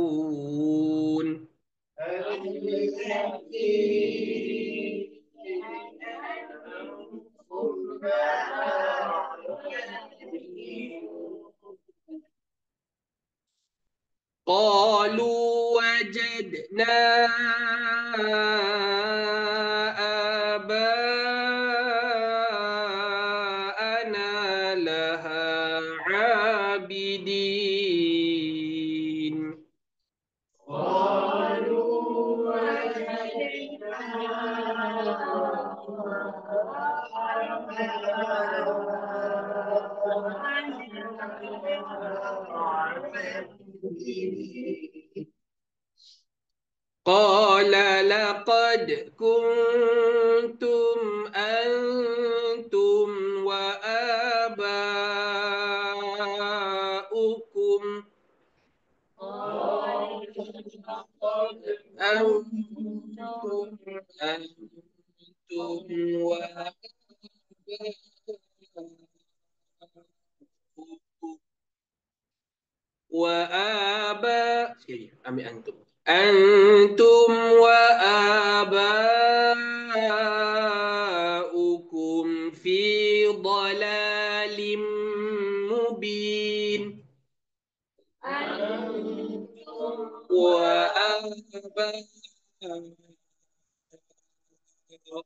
قالوا وجدنا آباءنا لها عابدين قال لقد كنتم أنتم وآباؤكم sekali, ambil antum. Antum wa abaukum fi dhalalim mubin. Wa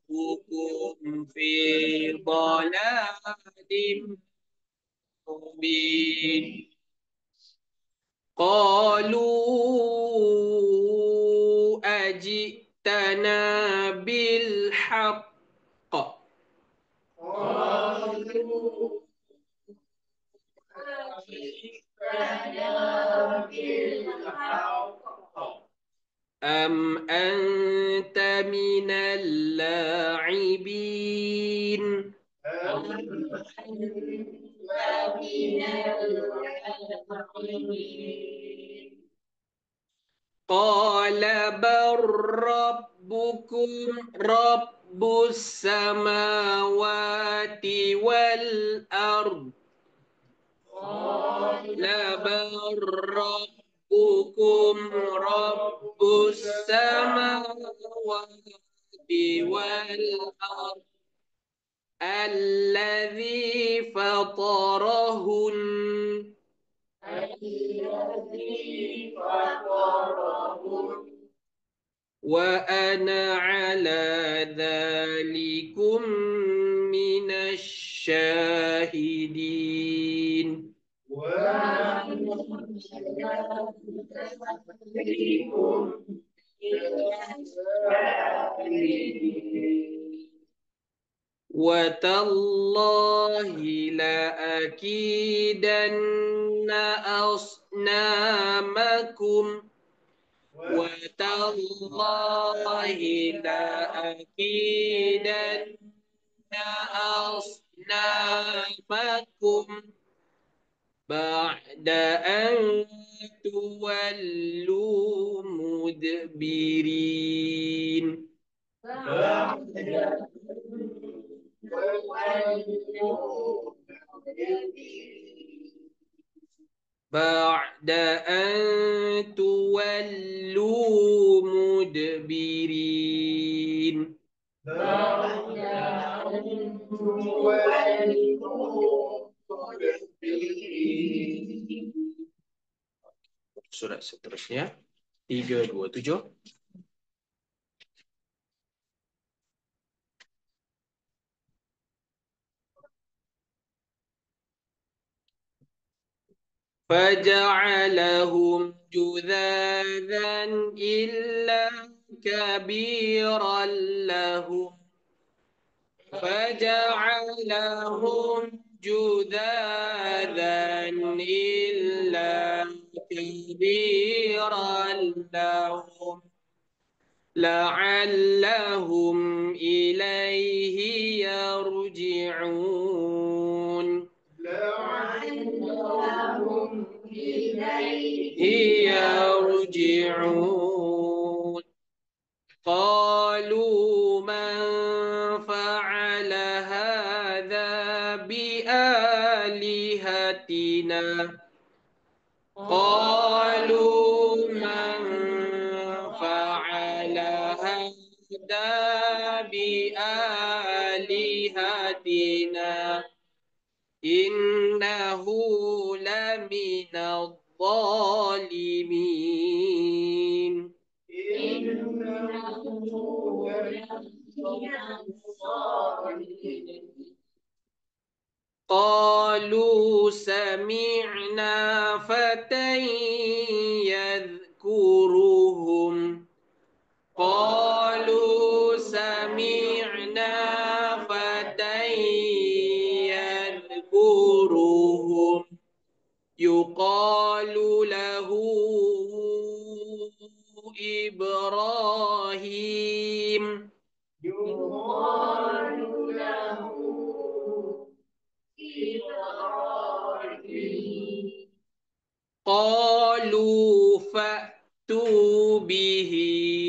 abaukum fi dhalalim mubin. قالوا أجئتنا بالحق أم أنت من اللاعبين قال بل ربكم رب السماوات والأرض لا بل ربكم رب السماوات والأرض الذي فطرهن وأنا على ذلكم من الشاهدين. وتالله لأكيدن أصنامكم وتالله لأكيدن أصنامكم بعد أن تولوا مدبرين. بعد أن تولوا مدبرين. Surat seterusnya 327. فجعلهم جذاذا إلا كبيرا لهم فجعلهم جذاذا إلا كبيرا لهم لعلهم إليه يرجعون. يرجعون. قالوا من فعل هذا بآلهتنا قالوا من فعل هذا بآلهتنا إنه لمن الظالمين. قالوا سمعنا فتى يذكرهم قالوا سمعنا فتى يذكرهم يقال له إبراهيم قالوا فأتوا به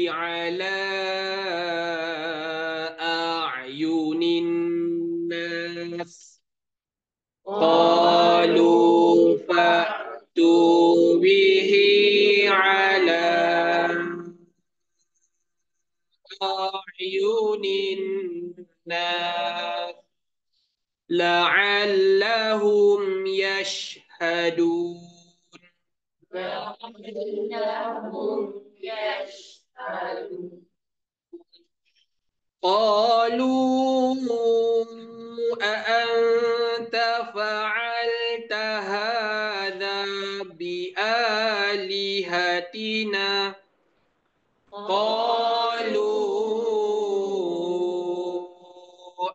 على أعين الناس قالوا فأتوا هم يشهدون قالوا أأنت فعلت هذا بآلهتنا قالوا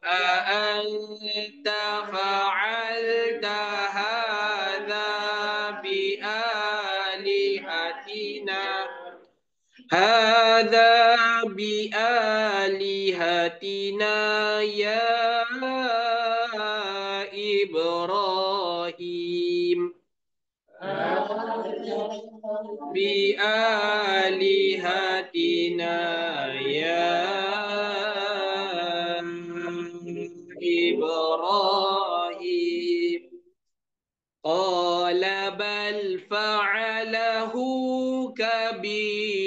أأنت فعلت هذا بآلهتنا يا إبراهيم بآلهتنا يا إبراهيم قال بل فعله كبيرهم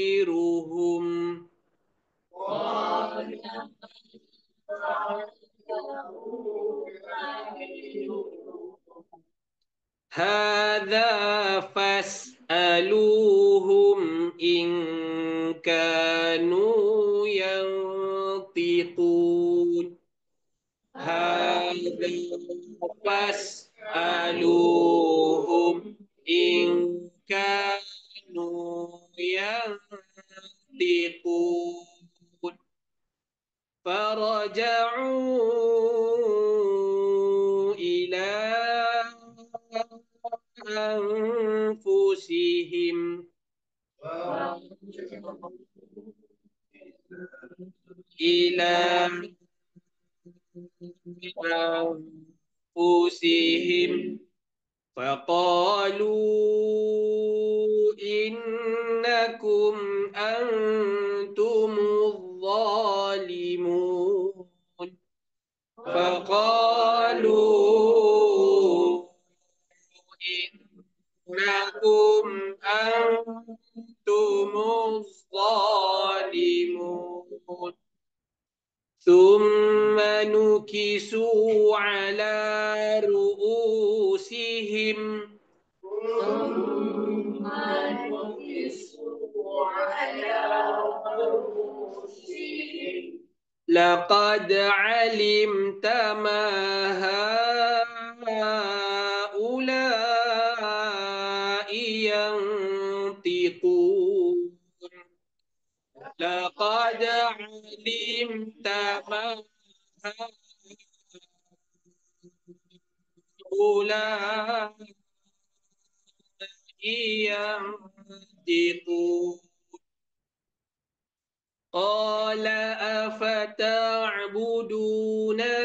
هذا فاسألوهم إن كانوا ينطقون هذا فاسألوهم إن كانوا ينطقون فرجعوا إلى أنفسهم إلى أنفسهم فقالوا إنكم أنتم الظالمون فقالوا إنكم أنتم الظالمون ثم نكسوا على رؤوسهم لقد علمت ما هؤلاء ينطقون لقد علمت ما هؤلاء ينطقون قال أفتعبدون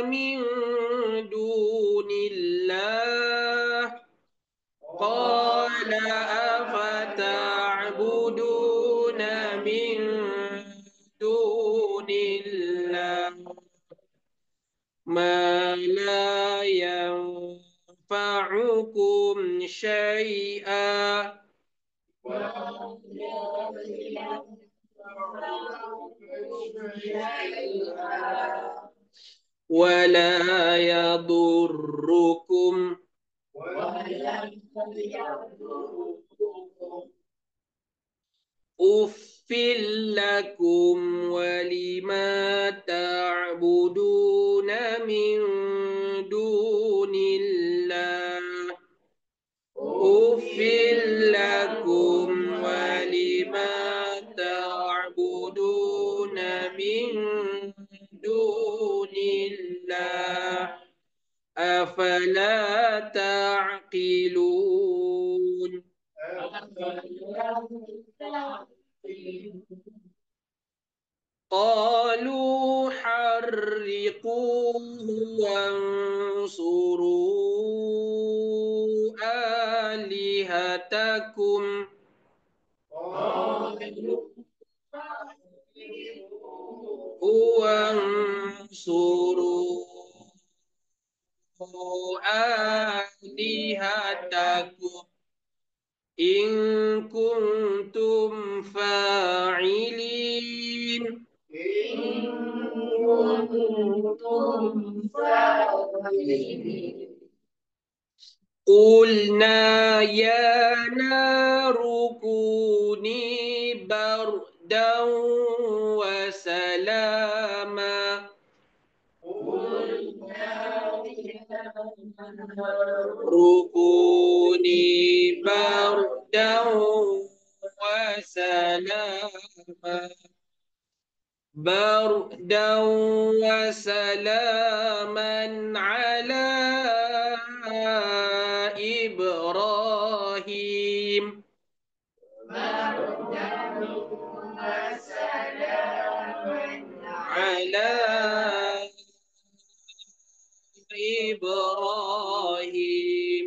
من دون الله قال أفتعبدون من دون الله ما لا ينفعكم شيئا ولا يضركم أف لكم ولما تعبدون من دون الله أف لكم ولما تعبدون من دون الله أفلا تعقلون قالوا حرقوه وانصروا آلهتكم وانصروا آلهتكم إن كنتم فاعلين قلنا يا نار كوني بردا وسلاما كوني بردا وسلاما بردا وسلاما على إبراهيم على إبراهيم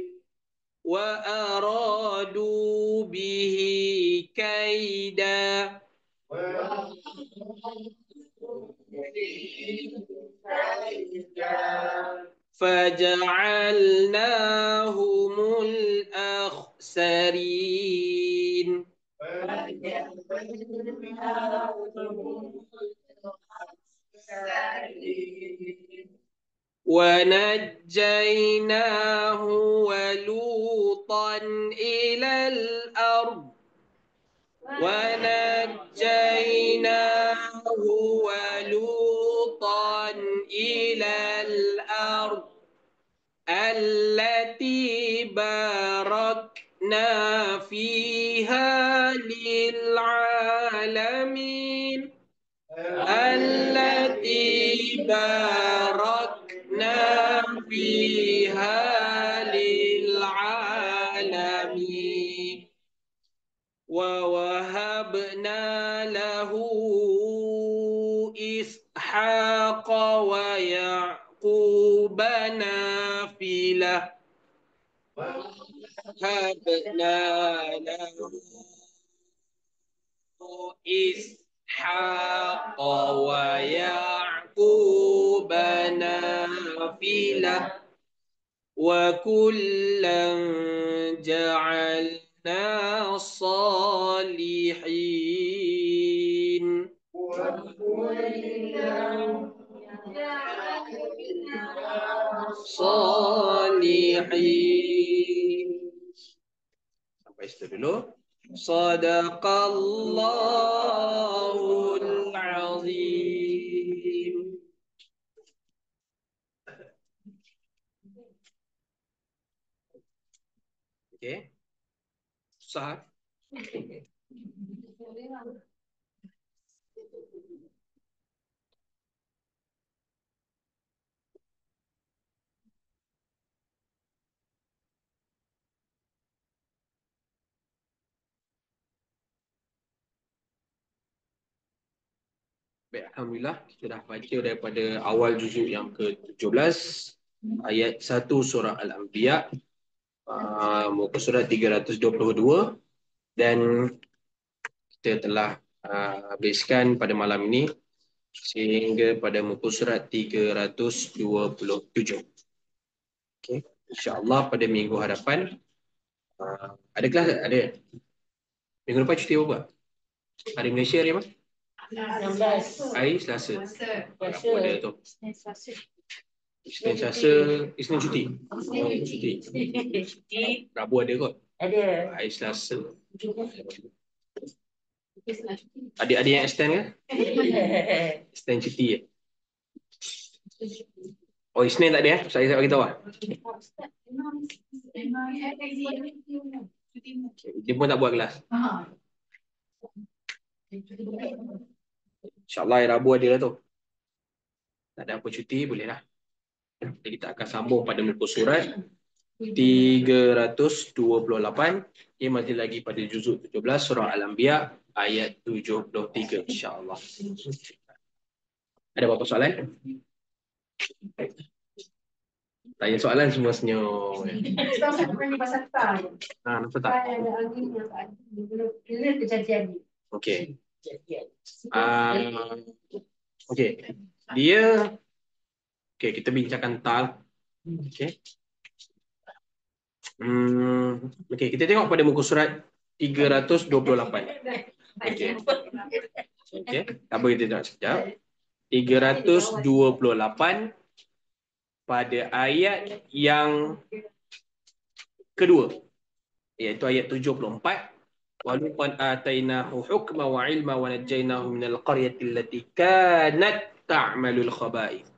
وأرادوا به كيدا فجعلناهم الأخسرين ونجيناه ولوطا إلى الأرض ونجيناه ولوطا إلى الأرض التي باركنا فيها للعالمين التي باركنا فيها للعالمين ووهبنا له إسحاق ويعقوب نافلة ووهبنا له إسحاق ويعقوب نافلة وكلا جعلنا صالحين صالحين. Sampai situ dulu. Sadaqallahul azim. Okey. Susah. Baik, alhamdulillah kita dah baca daripada awal juzuk yang ke-17 ayat 1 surah Al-Anbiya, muka surat 322, dan kita telah habiskan pada malam ini sehingga pada muka surat 327. Okey, insya-Allah pada minggu hadapan ada kelas, ada minggu depan cuti apa? Hari Malaysia hari apa? 16. Hari Selasa. Apa ada tu? Isnin Selasa, Isnin cuti. Oh, cuti. Rabu ada kot? Ada. Hari Selasa. Adik-adik yang extend ke? Extend cuti ya? Oh, Isnin tak ada ya? Saya tak beritahu lah. Dia pun tak buat kelas. InsyaAllah hari Rabu ada lah tu. Tak ada apa cuti, boleh lah. Jadi kita akan sambung pada muka surat 328. Ia masih lagi pada juzuk 17 surah Al-Anbiya ayat 73, insyaAllah. Ada apa-apa soalan? Tanya soalan semua senyum. Nampak tak? Okey. Okey. Dia okey, kita bincangkan tal. Okey. Okey, kita tengok pada muka surat 328. Okey. Okey, tak boleh kita tengok sekejap. 328 pada ayat yang kedua, iaitu ayat 74. Waluqad atainahu hukma wa ilma wa najjaynahu minal qaryati allati kanat ta'malul khaba'ith.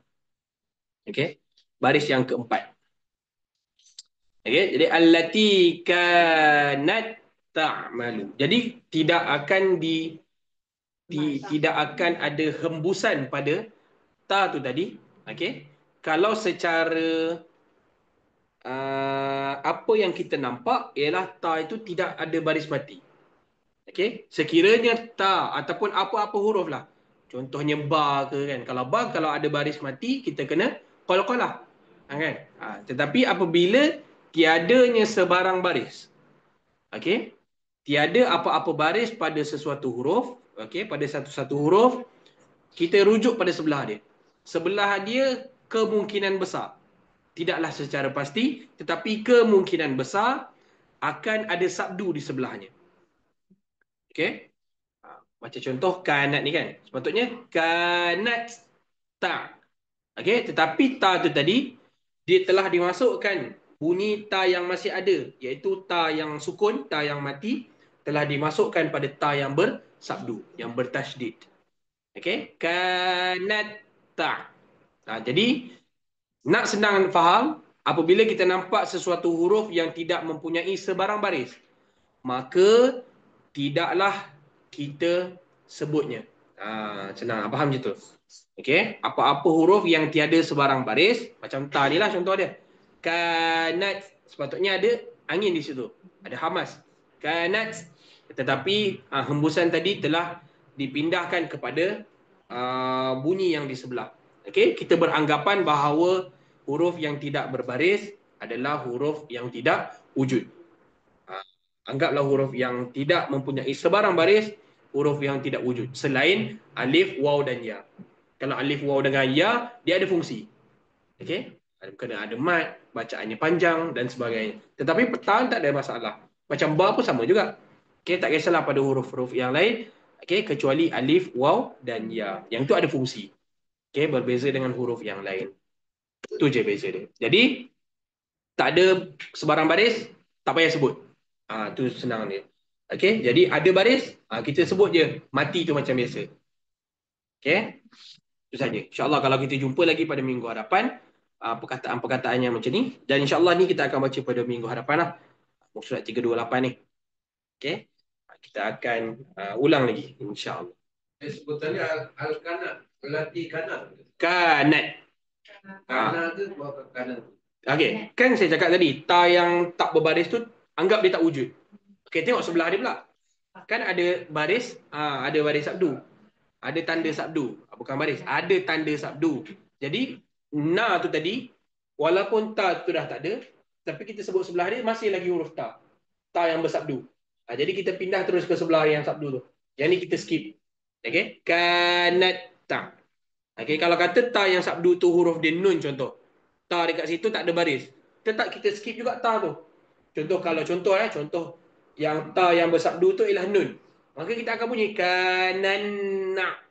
Okey. Baris yang keempat. Okey, jadi allati kanat ta'malu. Jadi tidak akan tidak akan ada hembusan pada ta tu tadi. Okey. Kalau secara apa yang kita nampak ialah ta itu tidak ada baris mati. Okey, sekiranya ta ataupun apa-apa huruf lah. Contohnya ba ke kan. Kalau ba kalau ada baris mati kita kena qalqalah. Kan? Tetapi apabila tiadanya sebarang baris. Okey. Tiada apa-apa baris pada sesuatu huruf, okey, pada satu-satu huruf kita rujuk pada sebelah dia. Sebelah dia kemungkinan besar. Tidaklah secara pasti, tetapi kemungkinan besar akan ada sabdu di sebelahnya. Okey? Macam contoh kanat ni kan. Sepatutnya kanat ta. Okey, tetapi ta tu tadi dia telah dimasukkan bunyi ta yang masih ada, iaitu ta yang sukun, ta yang mati telah dimasukkan pada ta yang bersabdu, yang bertasydid. Okey, kanat ta. Jadi nak senang faham, apabila kita nampak sesuatu huruf yang tidak mempunyai sebarang baris, maka tidaklah kita sebutnya. Senang faham je tu. Okey, apa-apa huruf yang tiada sebarang baris, macam ta ni lah contoh dia. Kanat, sepatutnya ada angin di situ. Ada hamas. Kanat, tetapi hembusan tadi telah dipindahkan kepada bunyi yang di sebelah. Okey, kita beranggapan bahawa huruf yang tidak berbaris adalah huruf yang tidak wujud. Anggaplah huruf yang tidak mempunyai sebarang baris, huruf yang tidak wujud. Selain alif, waw dan ya. Kalau alif, waw dengan ya, dia ada fungsi. Okey? Kena ada mat, bacaannya panjang dan sebagainya. Tetapi petang tak ada masalah. Macam ba pun sama juga. Okey, tak kisahlah pada huruf-huruf yang lain. Okey, kecuali alif, waw dan ya. Yang tu ada fungsi. Okey, berbeza dengan huruf yang lain. Itu je beza dia. Jadi, tak ada sebarang baris, tak payah sebut. Tu senang dia. Okey, jadi ada baris, kita sebut je. Mati tu macam biasa. Okey, itu saja. InsyaAllah kalau kita jumpa lagi pada minggu hadapan, perkataan-perkataan yang macam ni. Dan insyaAllah ni kita akan baca pada minggu hadapan lah. Surat 328 ni. Okey, kita akan ulang lagi. InsyaAllah. Sebutannya al-kanat. Lati kanat. Kanat. Kanat tu buat kanat. Okey, kan saya cakap tadi, ta yang tak berbaris tu, anggap dia tak wujud. Okey, tengok sebelah dia pula. Kan ada baris, ada baris sabdu. Ada tanda sabdu. Bukan baris, ada tanda sabdu. Jadi, na tu tadi, walaupun ta tu dah tak ada, tapi kita sebut sebelah dia, masih lagi huruf ta. Ta yang bersabdu. Jadi kita pindah terus ke sebelah yang sabdu tu. Yang ni kita skip. Okey, kanat ta. Okey, kalau kata ta yang sabdu tu huruf dia nun contoh. Ta dekat situ tak ada baris. Tetap kita skip juga ta tu. Contoh kalau contoh yang ta yang bersabdu tu ialah nun. Maka kita akan bunyi kananna.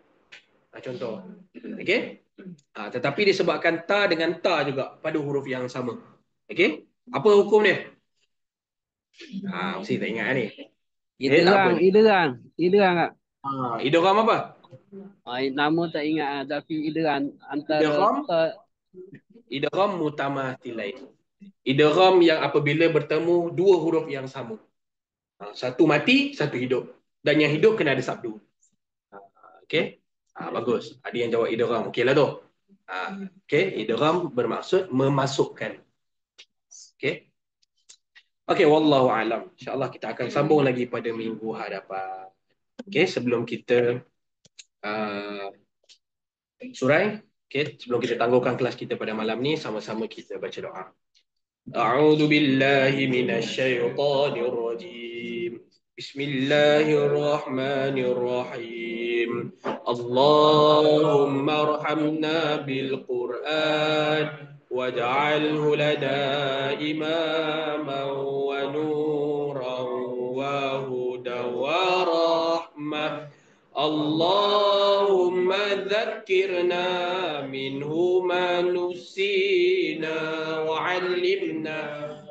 Contoh. Okey? Tetapi disebabkan ta dengan ta juga pada huruf yang sama. Okey? Apa hukum dia? Mesti tak ingat ni. Iderang tak? Idgham apa? Nama tak ingat tapi iderang antara idgham mutamathilain. Idgham yang apabila bertemu dua huruf yang sama. Satu mati, satu hidup. Dan yang hidup kena ada sabdu. Okey? Bagus. Ada yang jawab idgham. Okeylah tu. Okey, idgham bermaksud memasukkan. Okey? Okey, wallahu alam. Insya-Allah kita akan sambung lagi pada minggu hadapan. Okey, sebelum kita surai, okey, sebelum kita tangguhkan kelas kita pada malam ni, sama-sama kita baca doa. A'udzu billahi minasyaitonir rajim. Bismillahirrahmanirrahim. Allahumma arhamna bil Qur'an waj'alhu lana imaman wa nuran wa hudan wa rahmah. Allahumma dzakkirna minhu ma nusina wa 'allimna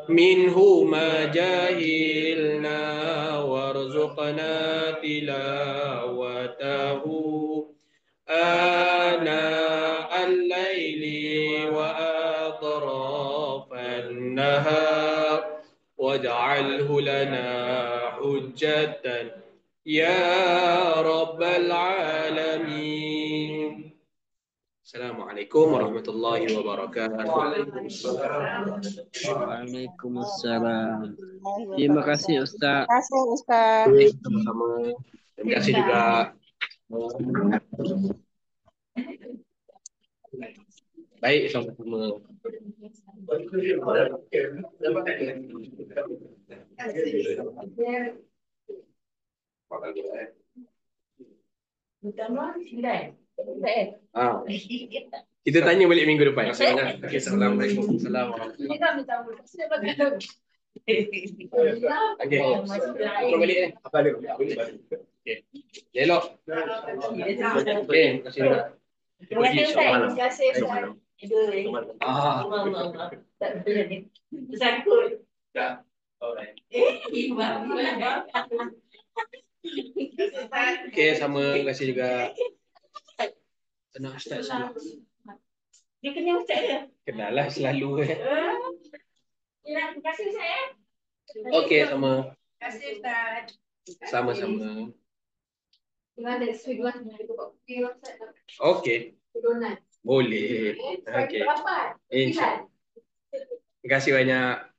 منه ما جهلنا وارزقنا تلاوته آناء الليل وأطراف النهار واجعله لنا حجة يا رب العالمين. السلام عليكم ورحمة الله وبركاته. Waalaikumsalam. Terima kasih Ustaz. Terima kasih Ustaz. Sama-sama. Terima kasih juga. Baik, sama-sama. Ah, kita tanya balik minggu depan. Terima kasih banyak. Okay, Assalamualaikum. Okey. Terus balik ni. Apa dia? Okey. Elok. Okey, terima kasih juga. Terima kasih Ustaz. Terima kasih Ustaz. Ah. Tak boleh ni. Tersangkut. Dah. Alright. Okey, sama. Terima kasih juga. Tenang Ustaz semua. Dia kenal Ustaz dia? Kenal lah selalu. Terima kasih Ustaz. Okey, sama. Terima kasih Ustaz. Sama-sama. Gimana sweet lah dengan kopi Ustaz? Okey. Donat. Boleh. Okey. Berapa? InsyaAllah. Terima kasih banyak.